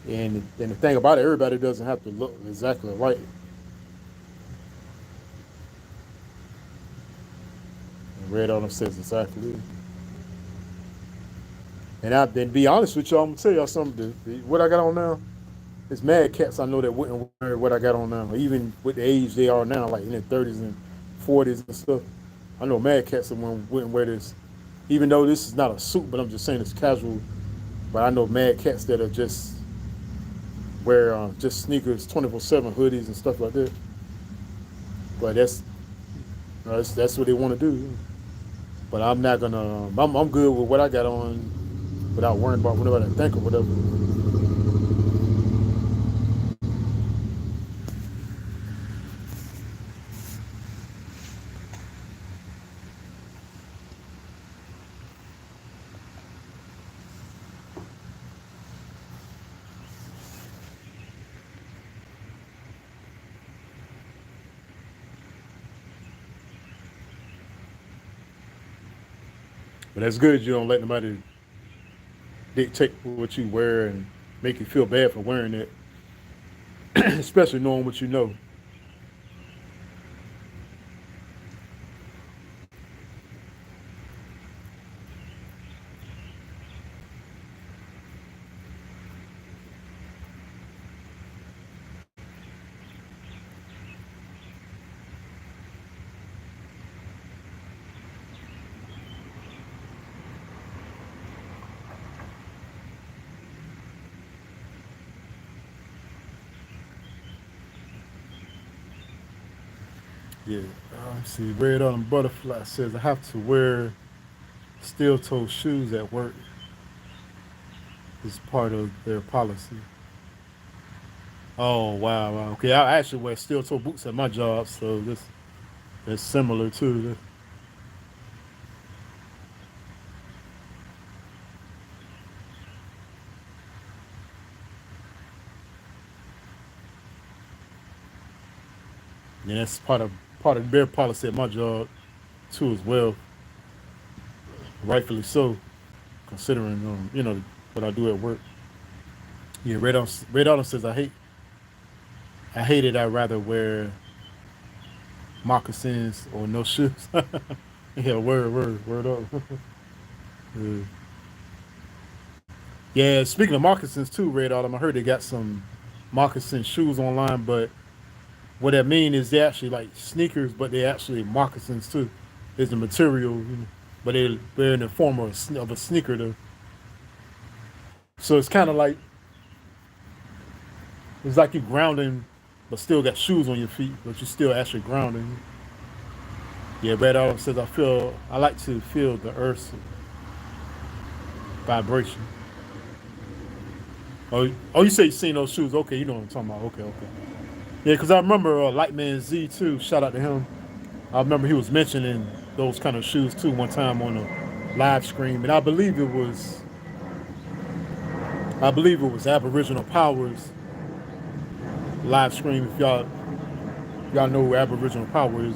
And the thing about it, everybody doesn't have to look exactly like it. And Red Autumn says exactly. And I then be honest with y'all, I'm gonna tell y'all something. What I got on now, it's mad cats I know that wouldn't wear what I got on now, even with the age they are now, like in their 30s and 40s and stuff. I know mad cats that wouldn't wear this, even though this is not a suit, but I'm just saying it's casual. But I know mad cats that are just wear just sneakers, 24/7 hoodies and stuff like that. But that's what they want to do. But I'm not gonna. I'm good with what I got on without worrying about whatever I think or whatever. But that's good. You don't let nobody dictate what you wear and make you feel bad for wearing it, especially knowing what you know. Yeah. Let's see. Red on Butterfly says I have to wear steel toe shoes at work. It's part of their policy. Oh wow, wow. Okay, I actually wear steel toe boots at my job, so this is similar to this. Yeah, that's part of their policy at my job too as well. Rightfully so, considering what I do at work. Yeah, Red Autumn says I hate it. I'd rather wear moccasins or no shoes. Yeah, word up. Yeah. Yeah, speaking of moccasins too, Red Autumn, I heard they got some moccasin shoes online, but what that mean is they actually like sneakers, but they actually moccasins too. Is the material, but they're in the form of a sneaker though. So it's kind of like it's like you grounding, but still got shoes on your feet, but you still actually grounding. Yeah, Red Autumn says I like to feel the earth's vibration. Oh, you say you seen those shoes? Okay, you know what I'm talking about. Okay, okay. Yeah, because I remember Lightman Z too. Shout out to him. I remember he was mentioning those kind of shoes too one time on a live stream, and I believe it was Aboriginal Powers live stream. If y'all know who Aboriginal Power is,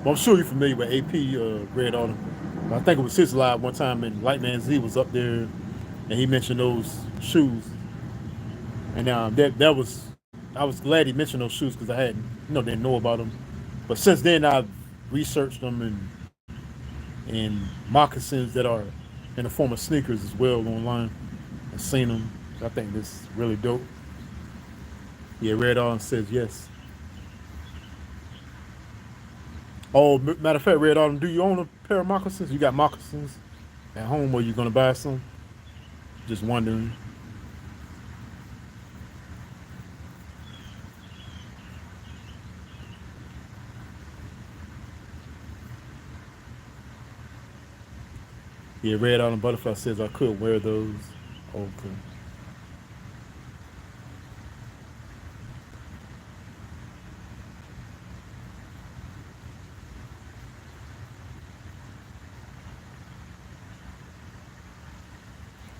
well, I'm sure you're familiar with AP Red Autumn. I think it was his live one time, and Lightman Z was up there, and he mentioned those shoes, and that was I was glad he mentioned those shoes because I hadn't didn't know about them, but since then I've researched them and moccasins that are in the form of sneakers as well online and seen them. I think this is really dope. Yeah, Red On says yes. Oh, matter of fact, Red Autumn, do you own a pair of moccasins? You got moccasins at home, or you gonna buy some? Just wondering. Yeah, Red Autumn Butterfly says I could wear those. Okay.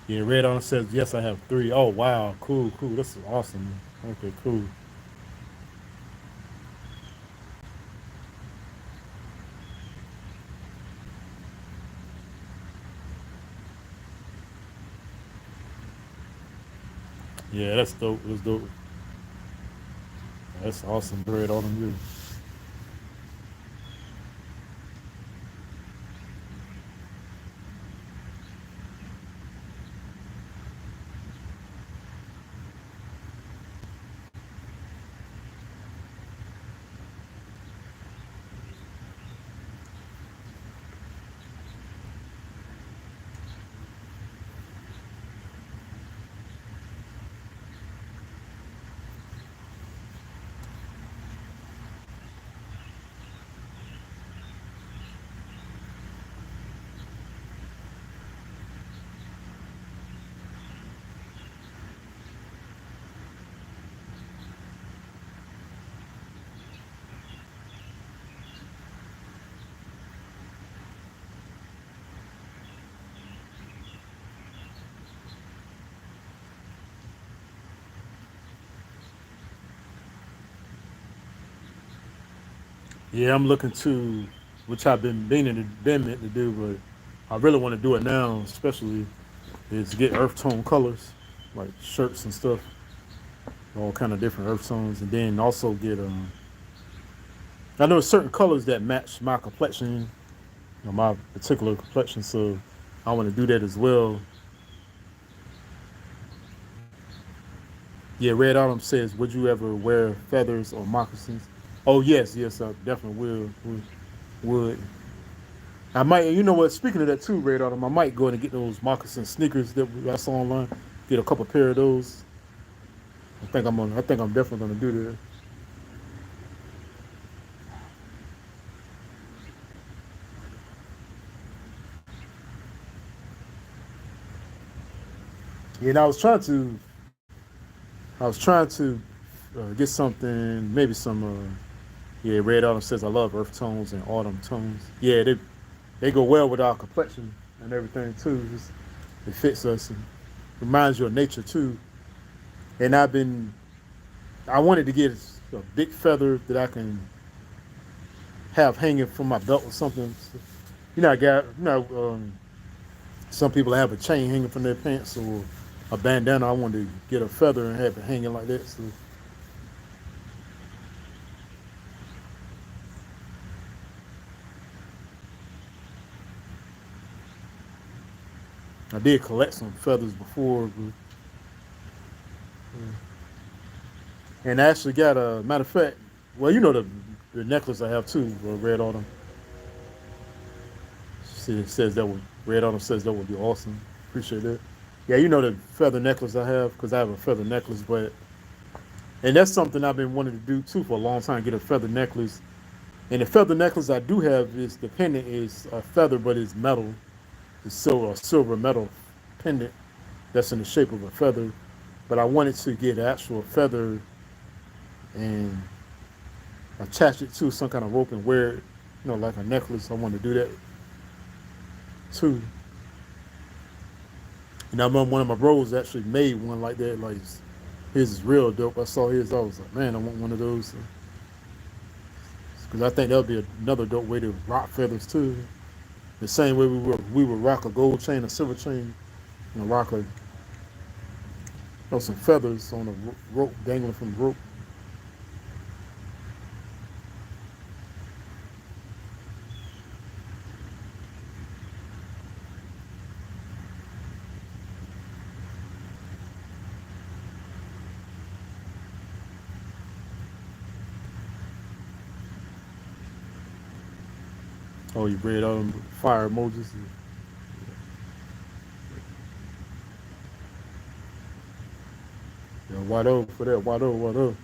Yeah, Red Autumn says yes, I have three. Oh wow, cool, cool. That's awesome. Okay, cool. Yeah, that's dope. That's dope. That's awesome, Red Autumn. You. Yeah, I'm looking to, which I've been meant to do, but I really want to do it now, especially is get earth tone colors, like shirts and stuff, all kind of different earth tones, and then also get I know certain colors that match my complexion, my particular complexion, so I want to do that as well. Yeah, Red Autumn says, would you ever wear feathers or moccasins? Oh yes, yes, I definitely will. Would. I might, you know what? Speaking of that too, Red Autumn, I might go in and get those moccasin sneakers that I saw online. Get a couple pair of those. I think I'm definitely gonna do that. Yeah, and I was trying to get something, maybe some. Yeah, Red Autumn says I love earth tones and autumn tones. Yeah, they go well with our complexion and everything too. It fits us and reminds you of nature too. And I wanted to get a big feather that I can have hanging from my belt or something. I got some people have a chain hanging from their pants or a bandana. I wanted to get a feather and have it hanging like that. So I did collect some feathers before, and I actually got a matter of fact. Well, the necklace I have too, Red Autumn. See, it says that would Red Autumn says that would be awesome. Appreciate that. Yeah, the feather necklace I have because I have a feather necklace, and that's something I've been wanting to do too for a long time. Get a feather necklace, and the feather necklace I do have is the pendant is a feather, but it's metal. It's silver metal pendant that's in the shape of a feather. But I wanted to get an actual feather and attach it to some kind of rope and wear it, like a necklace. I want to do that too. And I remember one of my bros actually made one like that. Like his is real dope. I saw his. I was like, man, I want one of those. Because I think that would be another dope way to rock feathers too. The same way we would rock a gold chain, a silver chain, and rock some feathers on a rope dangling from the rope. Oh, you read fire emojis. Wado for that. Wado, Wado.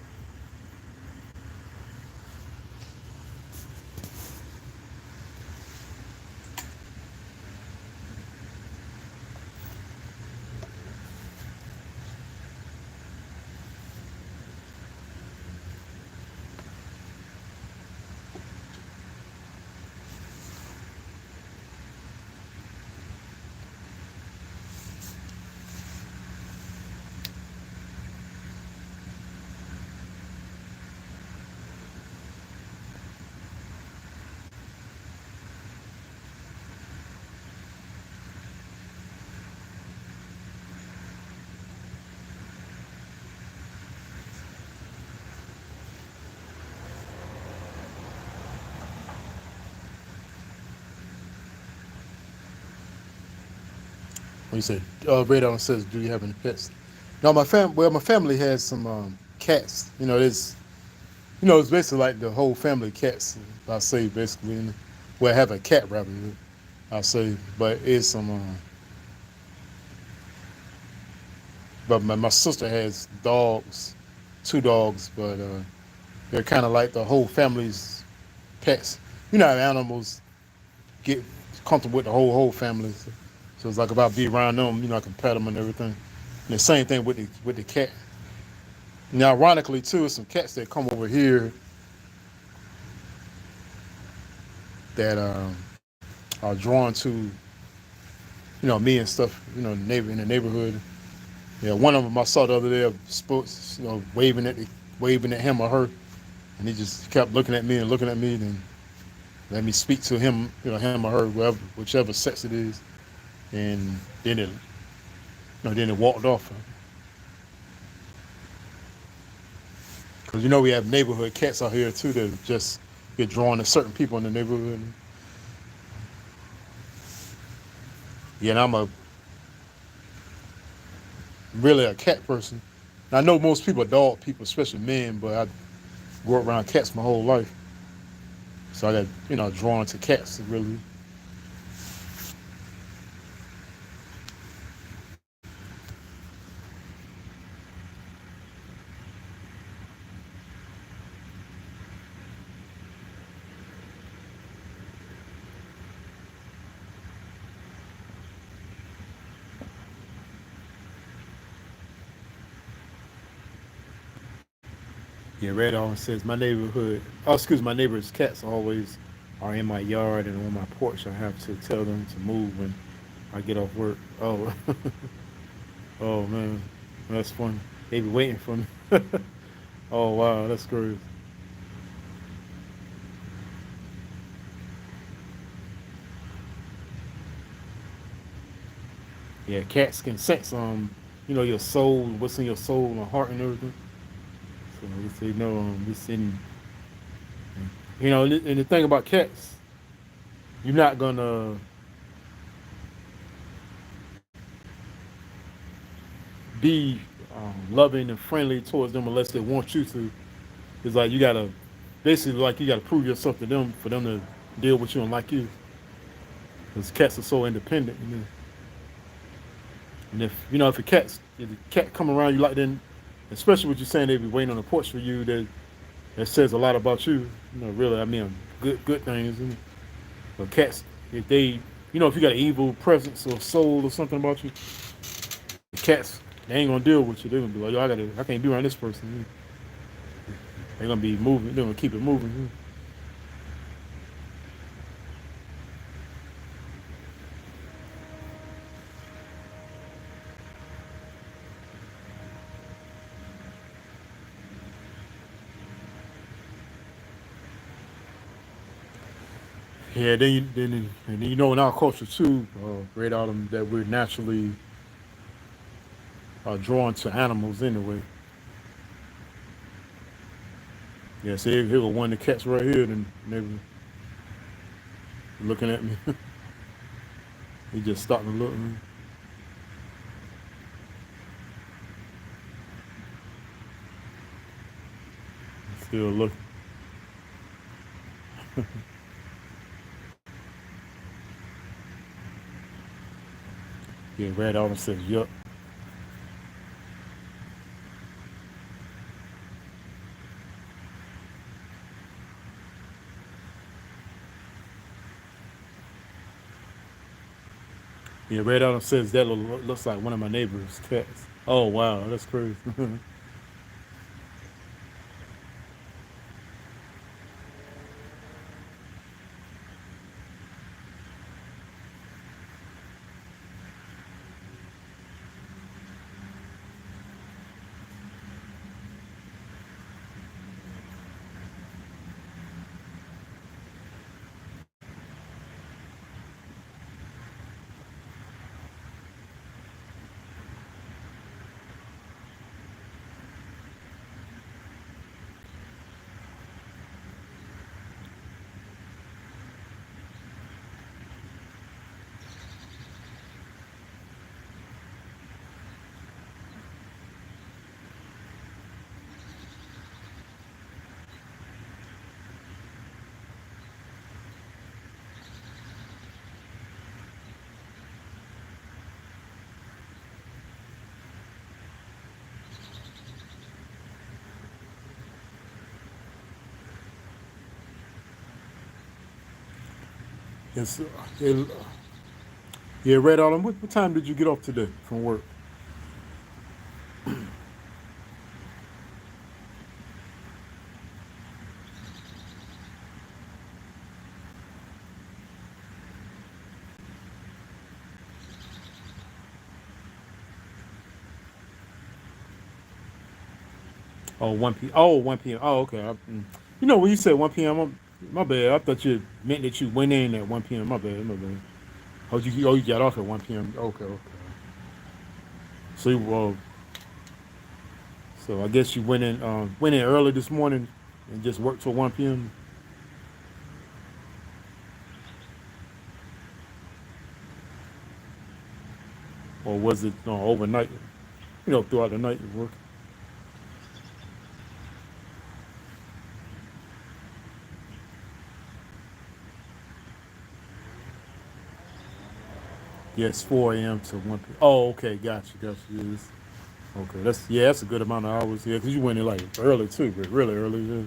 When you say radar says, do you have any pets? No, my family has some cats. It's basically like the whole family cats. I say basically, well, I have a cat rather. I say, but it's some. But my sister has dogs, two dogs, but they're kind of like the whole family's pets. You know how animals get comfortable with the whole family. So it's like about be around them. I can pet them and everything. And the same thing with the cat. Now, ironically too, some cats that come over here that are drawn to me and stuff. In the neighborhood. Yeah, one of them I saw the other day, sports, waving at him or her, and he just kept looking at me and looking at me, and let me speak to him, him or her, whichever sex it is, and then it walked off. Because we have neighborhood cats out here too that just get drawn to certain people in the neighborhood. Yeah, and I'm really a cat person. And I know most people are dog people, especially men, but I grew up around cats my whole life. So I got, drawn to cats really. Yeah, Red always says my neighbor's cats always are in my yard and on my porch. I have to tell them to move when I get off work. Oh, oh man, that's funny. They be waiting for me. Oh wow, that's crazy. Yeah, cats can sense your soul, what's in your soul and heart and everything. So they know this in and the thing about cats, you're not gonna be loving and friendly towards them unless they want you to. It's like you gotta prove yourself to them for them to deal with you and like you. Because cats are so independent. And if the cat come around you like then, especially what you're saying, they be waiting on the porch for you. That says a lot about you. Really, I mean, good things. But cats, if if you got an evil presence or soul or something about you, the cats they ain't gonna deal with you. They're gonna be like, yo, I can't be around this person. They're gonna be moving. They're gonna keep it moving. Yeah, then in our culture too, great autumn that we're naturally drawn to animals anyway. Yeah, see, here was one of the cats right here, and they were looking at me. He just stopped and looked at me. Still looking. Yeah, red autumn says, yup. Yeah, Red Autumn says that looks like one of my neighbor's cats. Oh wow, that's crazy. Yes, it, yeah, Red Autumn. What time did you get off today from work? Oh, 1 p. Oh, 1 p.m. Oh, okay. You know, when you said 1 p.m., my bad. I thought you meant that you went in at 1 p.m. My bad. My bad. Oh, you got off at 1 p.m. Okay, okay. So, so I guess you went in early this morning and just worked till 1 p.m. Or was it overnight? Throughout the night you work. Yes, 4 a.m. to 1 p.m. Oh, okay, got you. Yes. Okay, that's a good amount of hours. Yeah, because you went in like early too, but really early. Yeah.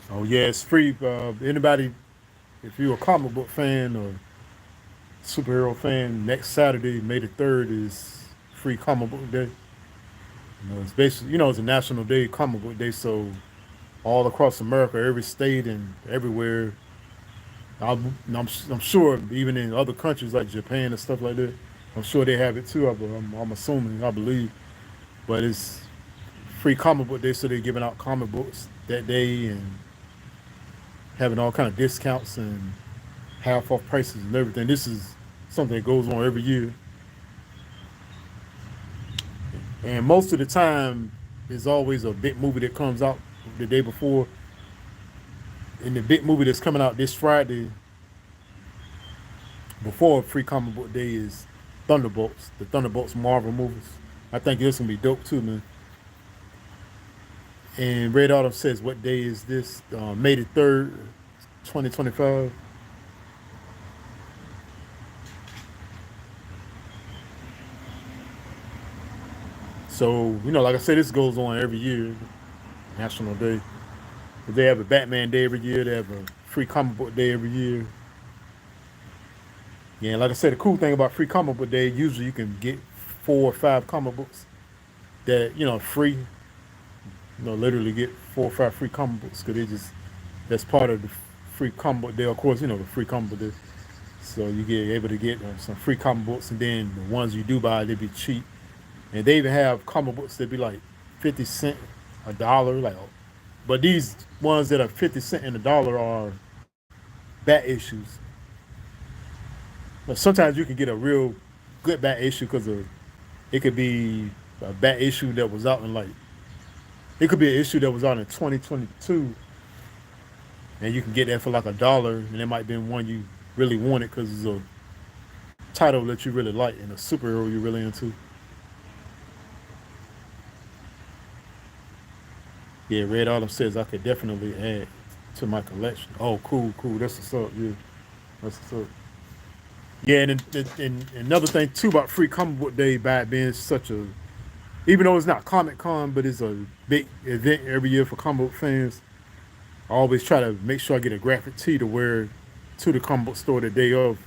Oh yeah, it's free. Anybody, if you're a comic book fan or superhero fan, next Saturday, May the 3rd, is free comic book day. It's basically, it's a national day, comic book day. So all across America, every state and everywhere, I'm sure even in other countries like Japan and stuff like that, I'm sure they have it too. I'm assuming, I believe, but it's free comic book day, so they're giving out comic books that day and having all kind of discounts and half off prices and everything. This is something that goes on every year, and most of the time, there's always a big movie that comes out the day before. And the big movie that's coming out this Friday before Free Comic Book Day is Thunderbolts, the Thunderbolts Marvel movies. I think this gonna be dope too, man. And Red Autumn says, "What day is this? May the 3rd, 2025." So like I said, this goes on every year, National Day. They have a Batman Day every year. They have a Free Comic Book Day every year. Yeah, and like I said, the cool thing about Free Comic Book Day, usually you can get 4 or 5 comic books that free. Literally get 4 or 5 free comic books because they just that's part of the free comic book day. Of course, the free comic book day. So you get able to get some free comic books, and then the ones you do buy, they be cheap. And they even have comic books that be like 50 cent, a dollar. But these ones that are 50 cent and a dollar are bat issues. But sometimes you can get a real good bat issue because it could be a bat issue that was out in it could be an issue that was out in 2022, and you can get that for like a dollar, and it might be one you really wanted because it's a title that you really like and a superhero you're really into. Yeah, Red Autumn says I could definitely add to my collection. Oh, cool, cool. That's what's up. Yeah, that's what's up. Yeah, and another thing too about Free Comic Book Day by it being such a, even though it's not Comic Con, but it's a big event every year for comic book fans. I always try to make sure I get a graphic tee to wear to the comic book store the day of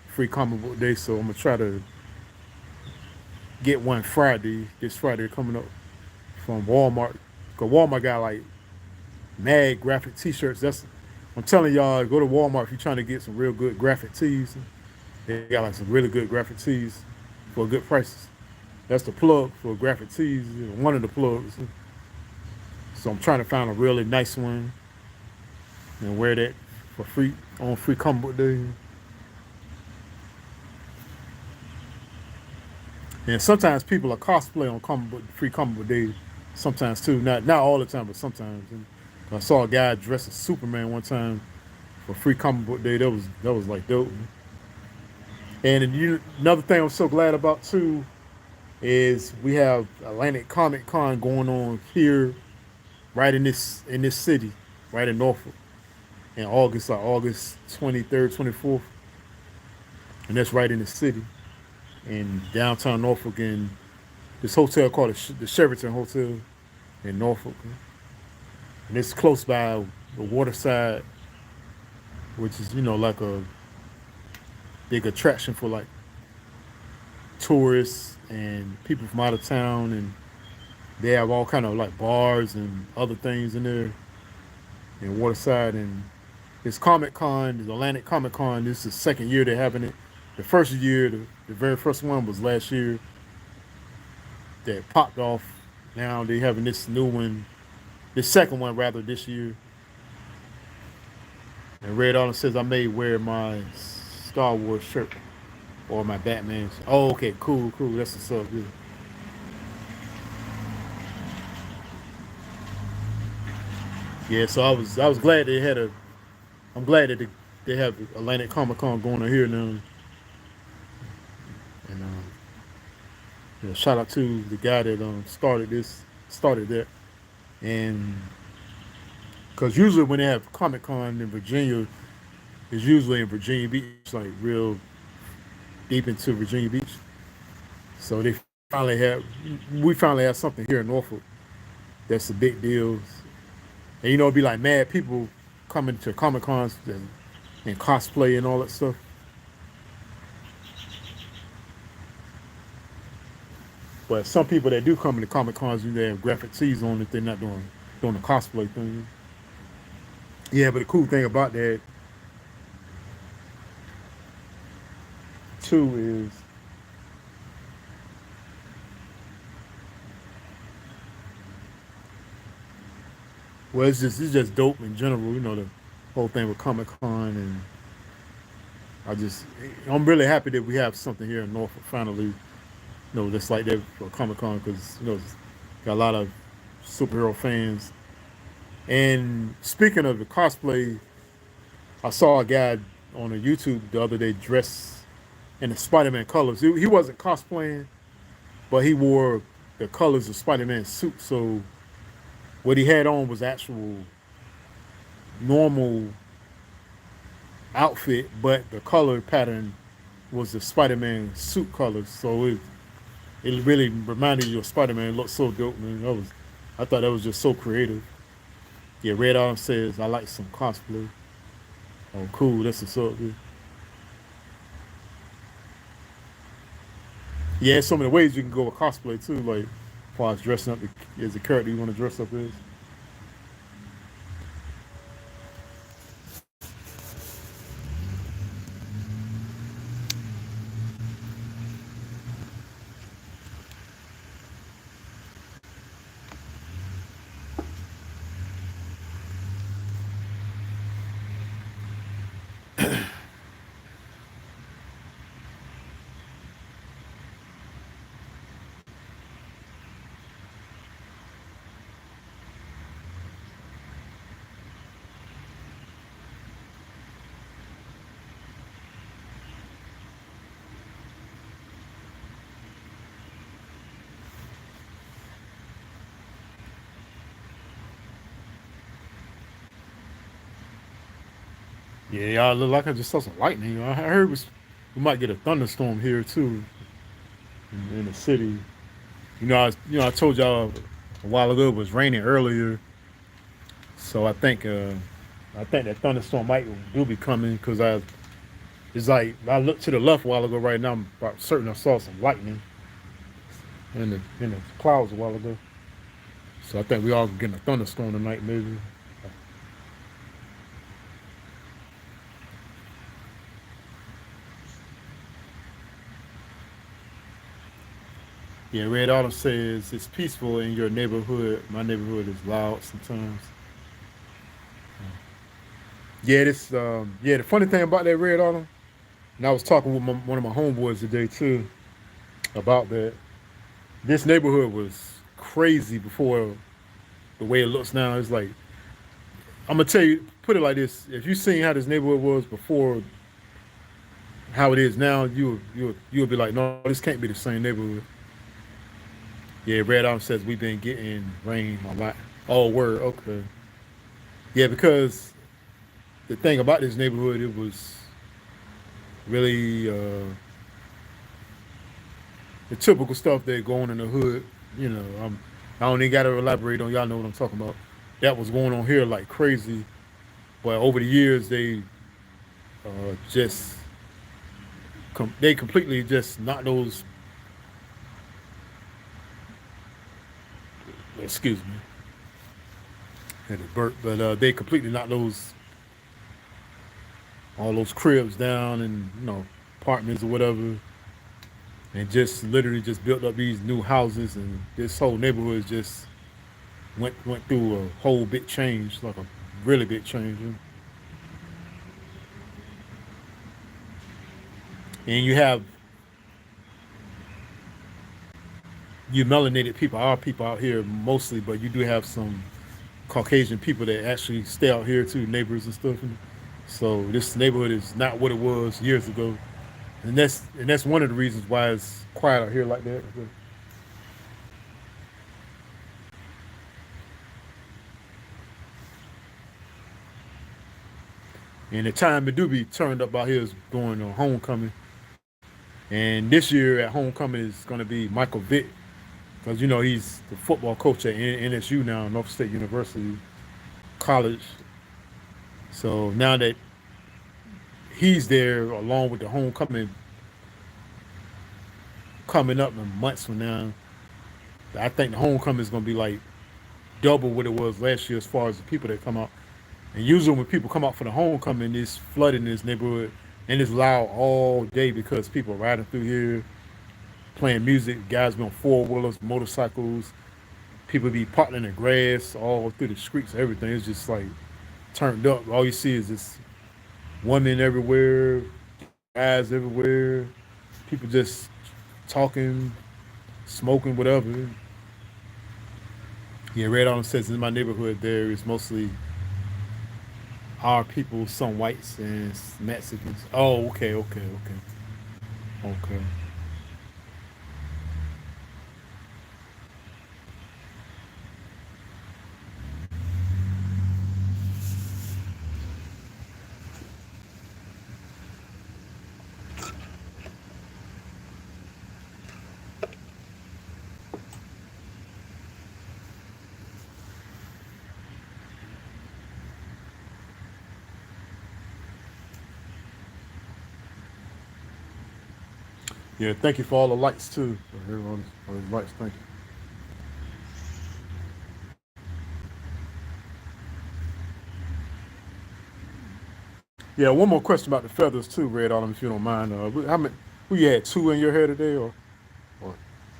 Free Comic Book Day. So I'm gonna try to get one Friday, this Friday coming up from Walmart. Cause Walmart got like mad graphic T-shirts. That's, I'm telling y'all, go to Walmart if you're trying to get some real good graphic tees. They got like some really good graphic tees for good prices. That's the plug for graphic tees. One of the plugs. So I'm trying to find a really nice one and wear that for free on Free Comic Book Day. And sometimes people are cosplay on Free Comic Book Day. Sometimes too, not all the time, but sometimes. And I saw a guy dressed as Superman one time for Free Comic Book Day. That was like dope. And another thing I'm so glad about too is we have Atlantic Comic Con going on here, right in this city, right in Norfolk, in August, like August 23rd, 24th, and that's right in the city, in downtown Norfolk, in this hotel called the Sheraton Hotel in Norfolk, and it's close by the waterside, which is like a big attraction for like tourists and people from out of town, and they have all kind of like bars and other things in there in Waterside. And it's Comic Con, the Atlantic Comic Con. This is the second year they're having it. The first year, the very first one was last year. That popped off. Now they're having this new one, this second one rather this year. And Red Autumn says I may wear my Star Wars shirt or my Batman. Oh, okay, cool, cool. That's what's up. Yeah. Yeah, so I was glad they had a. I'm glad that they have Atlantic Comic Con going on here now. And yeah, shout out to the guy that started that. And because usually when they have Comic Con in Virginia, it's usually in Virginia Beach, like real deep into Virginia Beach. So finally have we finally have something here in Norfolk that's a big deal. And it'd be like mad people coming to Comic Cons and cosplay and all that stuff. But some people that do come to Comic Cons, they have graphic tees on if they're not doing the cosplay thing. Yeah, but the cool thing about that too is well, it's just dope in general. The whole thing with Comic Con, and I just I'm really happy that we have something here in Norfolk finally. That's like that for Comic Con because it's got a lot of superhero fans. And speaking of the cosplay, I saw a guy on a YouTube the other day dressed in the Spider-Man colors. He wasn't cosplaying, but he wore the colors of Spider-Man's suit. So what he had on was actual normal outfit, but the color pattern was the Spider-Man suit colors. So it really reminded you of Spider-Man. It looked so dope, man. I thought that was just so creative. Yeah, Red Arm says I like some cosplay. Oh, cool. That's what's up. Dude. Yeah, so many ways you can go with cosplay too. Like, as far as dressing up as a character you want to dress up as. Yeah, y'all look like I just saw some lightning. I heard we might get a thunderstorm here too in the city. I told y'all a while ago it was raining earlier, so I think that thunderstorm might will be coming because it's like I looked to the left a while ago. Right now, I'm about certain I saw some lightning in the clouds a while ago. So I think we all getting a thunderstorm tonight, maybe. Yeah, Red Autumn says it's peaceful in your neighborhood. My neighborhood is loud sometimes. Yeah, the funny thing about that Red Autumn, and I was talking with one of my homeboys today too about that. This neighborhood was crazy before the way it looks now. It's like I'm gonna tell you, put it like this: if you seen how this neighborhood was before, how it is now, you'll be like, no, this can't be the same neighborhood. Yeah, Red Autumn says we've been getting rain a lot. Oh, word, okay. Yeah, because the thing about this neighborhood, it was really the typical stuff that going in the hood. You know, I don't even got to elaborate on. Y'all know what I'm talking about. That was going on here like crazy. But over the years, just they completely just knocked those. Excuse me, had a burp, but they completely knocked those all those cribs down and apartments or whatever, and just literally just built up these new houses, and this whole neighborhood just went through a whole big change, like a really big change. And you melanated people, our people out here mostly, but you do have some Caucasian people that actually stay out here too, neighbors and stuff. And so this neighborhood is not what it was years ago, and that's one of the reasons why it's quiet out here like that. And the time it do be turned up out here is during homecoming. And this year at homecoming is going to be Michael Vick, because he's the football coach at NSU now, North State University College. So now that he's there, along with the homecoming coming up in months from now, I think the homecoming is going to be like double what it was last year as far as the people that come out. And usually when people come out for the homecoming, it's flooded in this neighborhood and it's loud all day because people are riding through here, playing music, guys be on four wheelers, motorcycles, people be parked in the grass all through the streets, everything. It's just like turned up. All you see is this women everywhere, guys everywhere, people just talking, smoking, whatever. Yeah, Red Autumn says in my neighborhood there is mostly our people, some whites and Mexicans. Oh, okay, okay, okay, okay. Yeah, thank you for all the lights too. All the lights, thank you. Yeah, one more question about the feathers too, Red Autumn, if you don't mind. How many? Who you had two in your hair today, or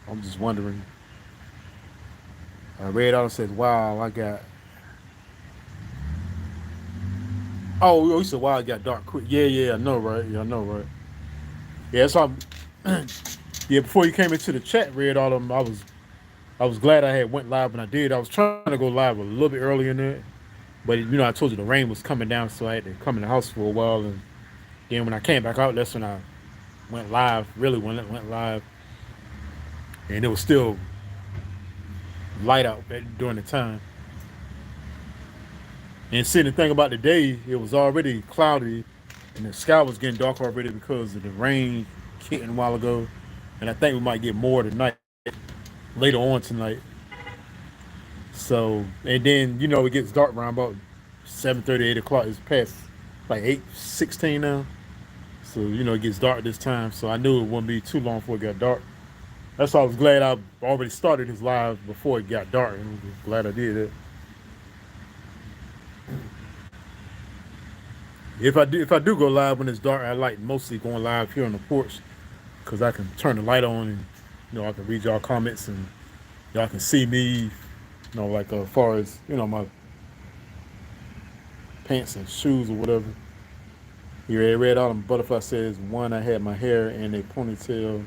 I'm just wondering. Red Autumn says, "Wow, I got." Oh, you said, "Wow, I got dark quick." Yeah, yeah, I know, right? Yeah, I know, right? Yeah, so yeah. Before you came into the chat, Red Autumn, I was glad I had went live when I did. I was trying to go live a little bit earlier in there, but I told you the rain was coming down, so I had to come in the house for a while, and then when I came back out, that's when I went live. Really, when it went live, and it was still light out during the time. And seeing the thing about the day, it was already cloudy, and the sky was getting dark already because of the rain hitting a while ago. And I think we might get more tonight, later on tonight. So, and then it gets dark around about 7:30, 8 o'clock. It's past like 8:16 now. So it gets dark this time. So I knew it wouldn't be too long before it got dark. That's why I was glad I already started this live before it got dark. And I'm glad I did it. If I do go live when it's dark, I like mostly going live here on the porch because I can turn the light on and I can read y'all comments and y'all can see me. Like as far as my pants and shoes or whatever. Here, Red Autumn Butterfly says one I had my hair in a ponytail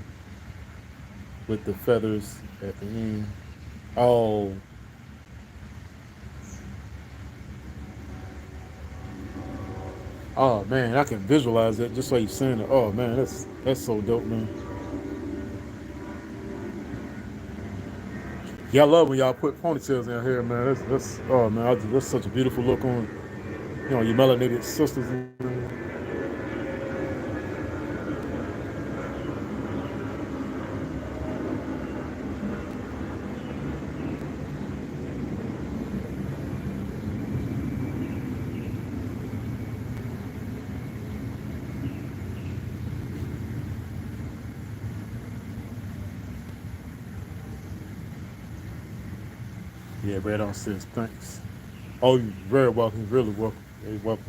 with the feathers at the end. Oh, oh man, I can visualize that just like you saying it. Oh man, that's so dope, man. Yeah, I love when y'all put ponytails in here, man. That's oh man, that's such a beautiful look on your melanated sisters. Yeah, Red on says thanks. Oh, you're very welcome. Really welcome. Very welcome.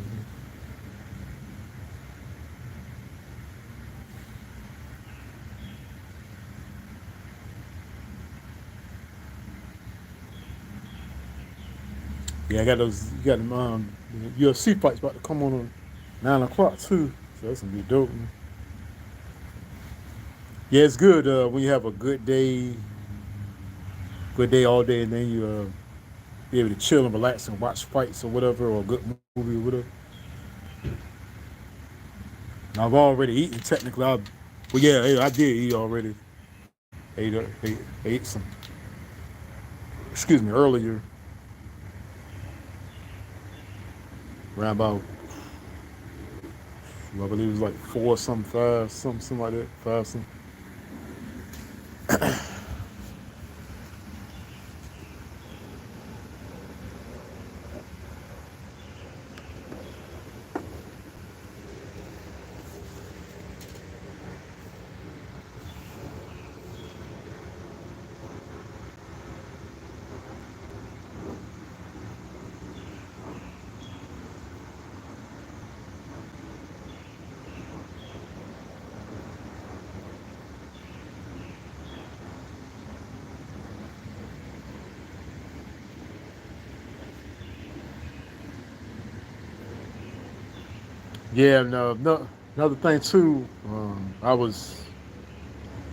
Yeah, I got those. You got them UFC fights about to come on at 9 o'clock too. So that's gonna be dope, man. Yeah, it's good when you have a good day all day, and then you be able to chill and relax and watch fights or whatever, or a good movie or whatever. I've already eaten technically. Well, yeah, I did eat already. Ate some. Excuse me, earlier around about I believe it was like four, some five, something like that, five, some. Yeah, no, another thing too. I was,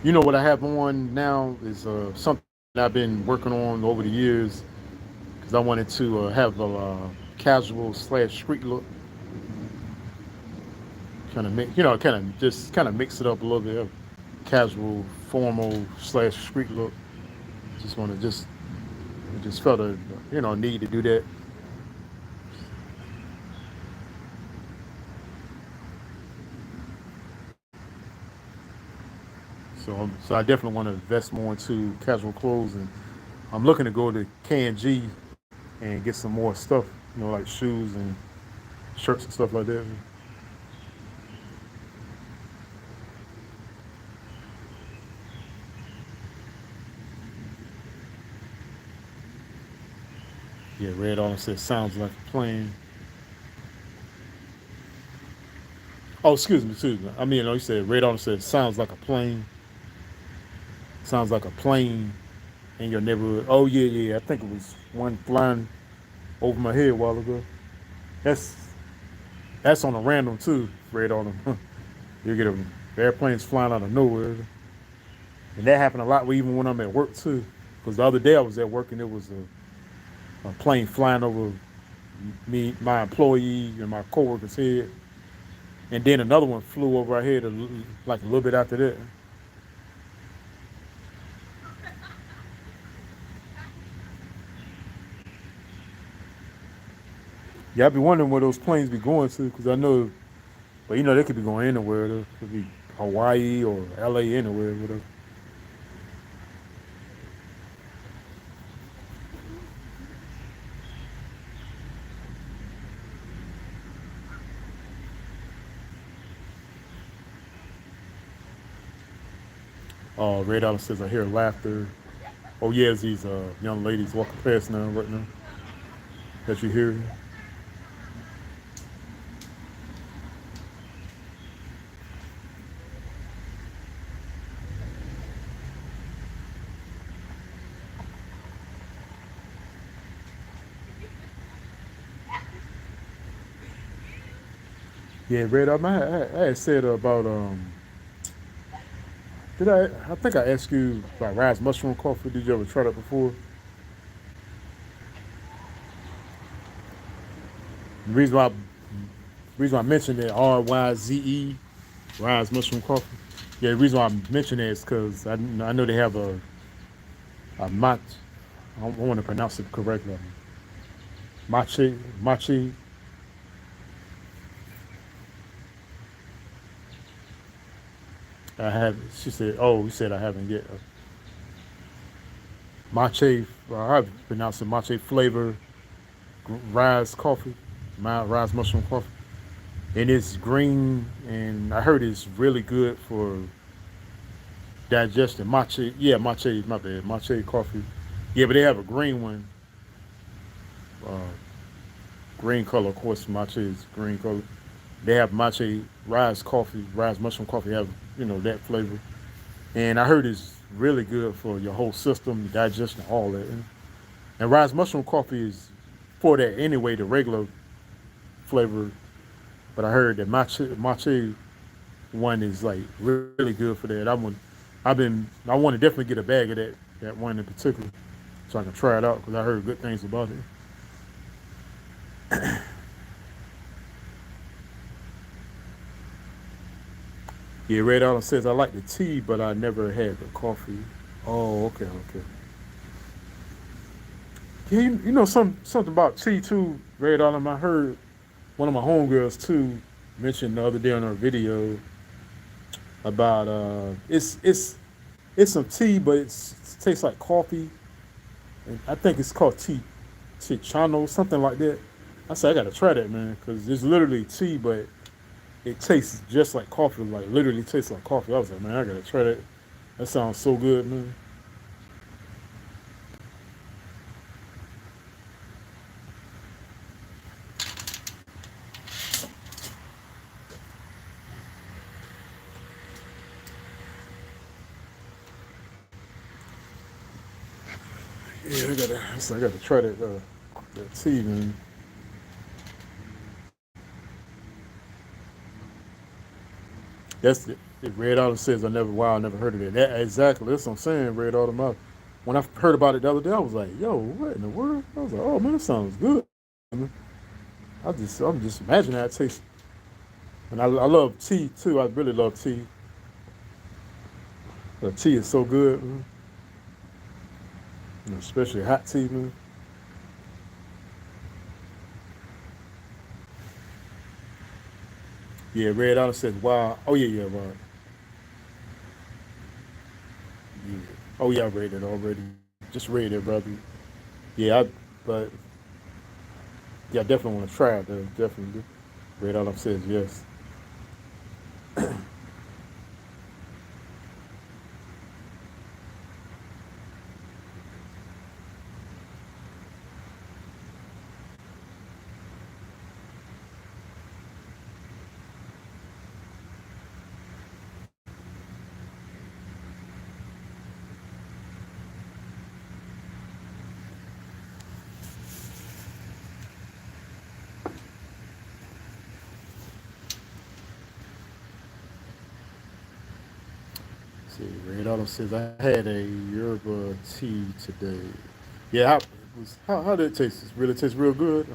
what I have on now is something I've been working on over the years because I wanted to have a casual slash street look, kind of make, kind of just kind of mix it up a little bit, casual, formal slash street look. Just want to just felt a need to do that. So I definitely want to invest more into casual clothes, and I'm looking to go to K and G and get some more stuff, like shoes and shirts and stuff like that. Yeah, Red on says sounds like a plane. Oh, excuse me. I mean, you said Red on says sounds like a plane. Sounds like a plane in your neighborhood. Oh yeah, yeah. I think it was one flying over my head a while ago. That's that's on a random too, Red on them. You get a airplanes flying out of nowhere, and that happened a lot even when I'm at work too. Because the other day I was at work and there was a plane flying over me, my employee, and my coworker's head, and then another one flew over our head like a little bit after that. Yeah, I be wondering where those planes be going to, because I know, but they could be going anywhere. Though. Could be Hawaii or LA, anywhere. Whatever. Ray Allen says, I hear laughter. Oh, yeah, it's these young ladies walking past now, right now, that you hear. Yeah, Red Allen, I had said about, I think I asked you about Rise Mushroom Coffee. Did you ever try that before? The reason why I mentioned it, RYZE, Rise Mushroom Coffee. Yeah, the reason why I mentioned it is because I know they have a match. I want to pronounce it correctly. Machi. I have. She said, "Oh, you said I haven't yet." Mache. I pronounce it mache flavor rise coffee, my rise mushroom coffee, and it's green. And I heard it's really good for digestion. Mache. Yeah, mache. My bad. Mache coffee. Yeah, but they have a green one. Uh, Green color, of course. Mache is green color. They have mache rise coffee, rise mushroom coffee. Have that flavor. And I heard it's really good for your whole system, digestion, all that. And rice mushroom coffee is for that anyway, the regular flavor. But I heard that matcha one is like really good for that. I want to definitely get a bag of that one in particular, so I can try it out because I heard good things about it. Yeah, Red Allen says I like the tea, but I never had the coffee. Oh, okay, okay. Yeah, something about tea too, Red Allen. I heard one of my homegirls too mentioned the other day on her video about it's some tea, but it tastes like coffee. And I think it's called tea chano, something like that. I said I gotta try that, man, because it's literally tea, but it tastes just like coffee, like literally tastes like coffee. I was like, man, I gotta try that. That sounds so good, man. Yeah, I gotta try that tea, man. That's it. Red Autumn says I never heard of it. That exactly. That's what I'm saying. Red Autumn. When I heard about it the other day, I was like, yo, what in the world? I was like, oh man, that sounds good. Man. I'm just imagining how it tastes. And I love tea too. I really love tea. The tea is so good, man. Especially hot tea, man. Yeah, Red Autumn says, wow. Oh yeah, yeah, wow. Yeah. Oh yeah, I read it already. Just read it, brother. Yeah, but yeah, I definitely want to try it though. Definitely. Red Autumn says yes. See, Red Autumn says I had a yerba tea today. Yeah, how did it taste? It really tastes real good.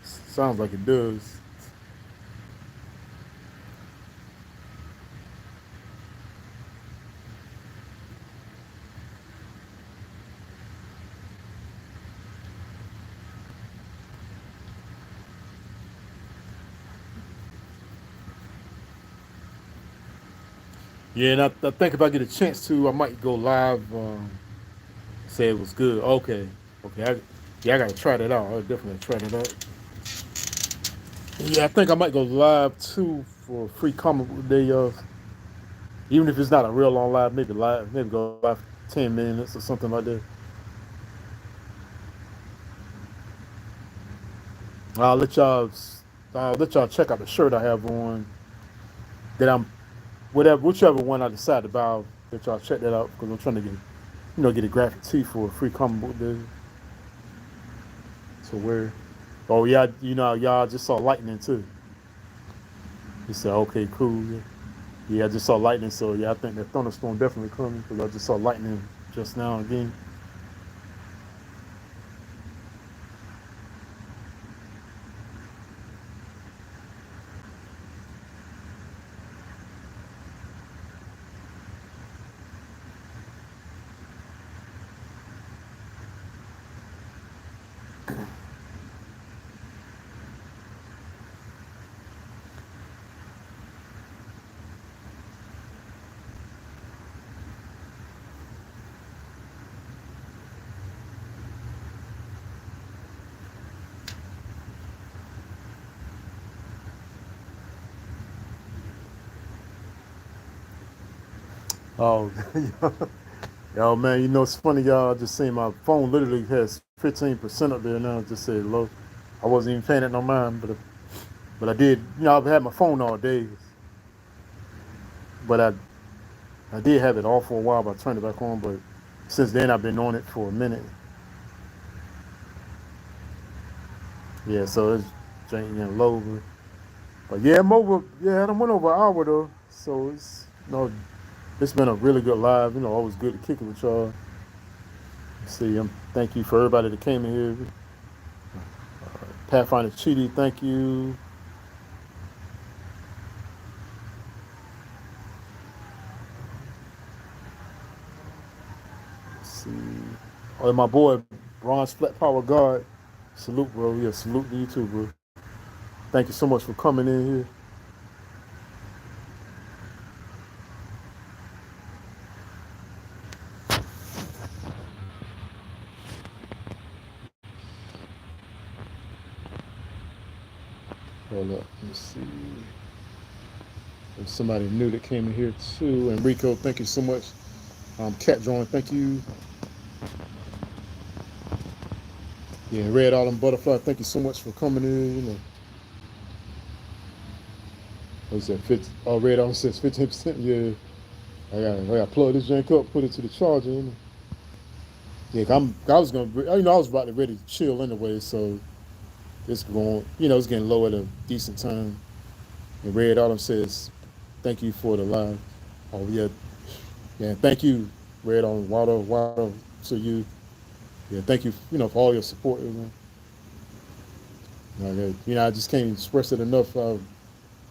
Sounds like it does. Yeah, and I think if I get a chance to, I might go live. Say it was good. Okay, okay. Yeah, I gotta try that out. I'll definitely try that out. Yeah, I think I might go live too for a free comic book day. Even if it's not a real long live, maybe go live for 10 minutes or something like that. I'll let y'all. I'll let y'all check out the shirt I have on. That I'm whichever one I decide to buy. I'll let y'all check that out because I'm trying to get a graphic tee for a free comic book day. So where? Oh yeah, y'all just saw lightning too. He said, okay, cool. Yeah. Yeah, I just saw lightning, so yeah, I think that thunderstorm definitely coming because I just saw lightning just now again. Oh, yo, man, it's funny, y'all. I just seen my phone literally has 15% up there now. It just said low. I wasn't even paying it no mind, but I did. I've had my phone all day, but I did have it off for a while. But I turned it back on. But since then, I've been on it for a minute. Yeah, so it's low. But yeah, I'm over. Yeah, I went over an hour though. So it's been a really good live. Always good to kick it with y'all. See, thank you for everybody that came in here. Pathfinder Chidi, thank you. Let's see. Oh, my boy, Bronze Flat Power God. Salute, bro. Yeah, salute to you too, bro. Thank you so much for coming in here. Hold up. Let's see. There's somebody new that came in here too. Enrico, thank you so much. Cat Drawing, thank you. Yeah, Red Autumn Butterfly, thank you so much for coming in. What's that? Red Autumn says 15%. Yeah, I got to plug this jank up, put it to the charger. Yeah, I was gonna, I was about to ready to chill anyway, so it's going, it's getting low at a decent time. And Red Autumn says, "Thank you for the live." Oh yeah, yeah. Thank you, Red Autumn, Water to you. Yeah, thank you, for all your support. I just can't express it enough.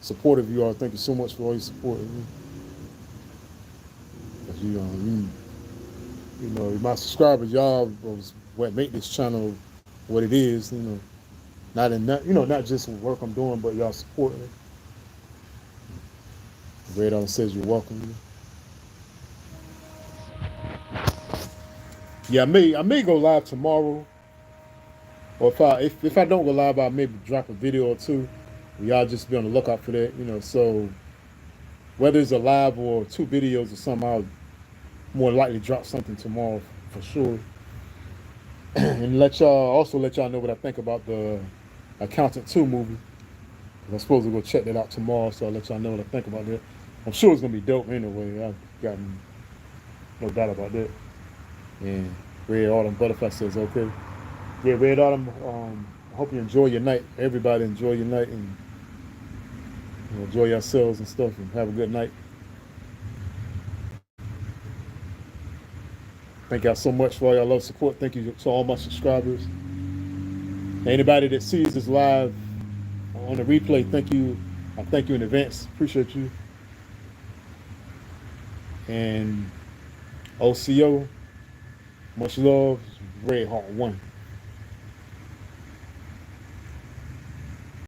Supportive you are. Thank you so much for all your support. My subscribers, y'all was what make this channel what it is. Not just work I'm doing, but y'all supporting it. Red Autumn says you're welcome. Yeah, I may go live tomorrow, or if I don't go live, I'll maybe drop a video or two. Y'all just be on the lookout for that. So whether it's a live or 2 videos or something, I'll more likely drop something tomorrow for sure. And let y'all know what I think about the Accountant 2 movie. I'm supposed to go check that out tomorrow, so I'll let y'all know what I think about that. I'm sure it's gonna be dope anyway. I've got no doubt about that. And Red Autumn Butterfly says okay. Yeah, Red Autumn. I hope you enjoy your night. Everybody enjoy your night and enjoy yourselves and stuff, and have a good night. Thank y'all so much for all y'all love support. Thank you to all my subscribers. Anybody that sees this live on the replay, thank you. I thank you in advance. Appreciate you. And OCO, much love. RedHawk 1.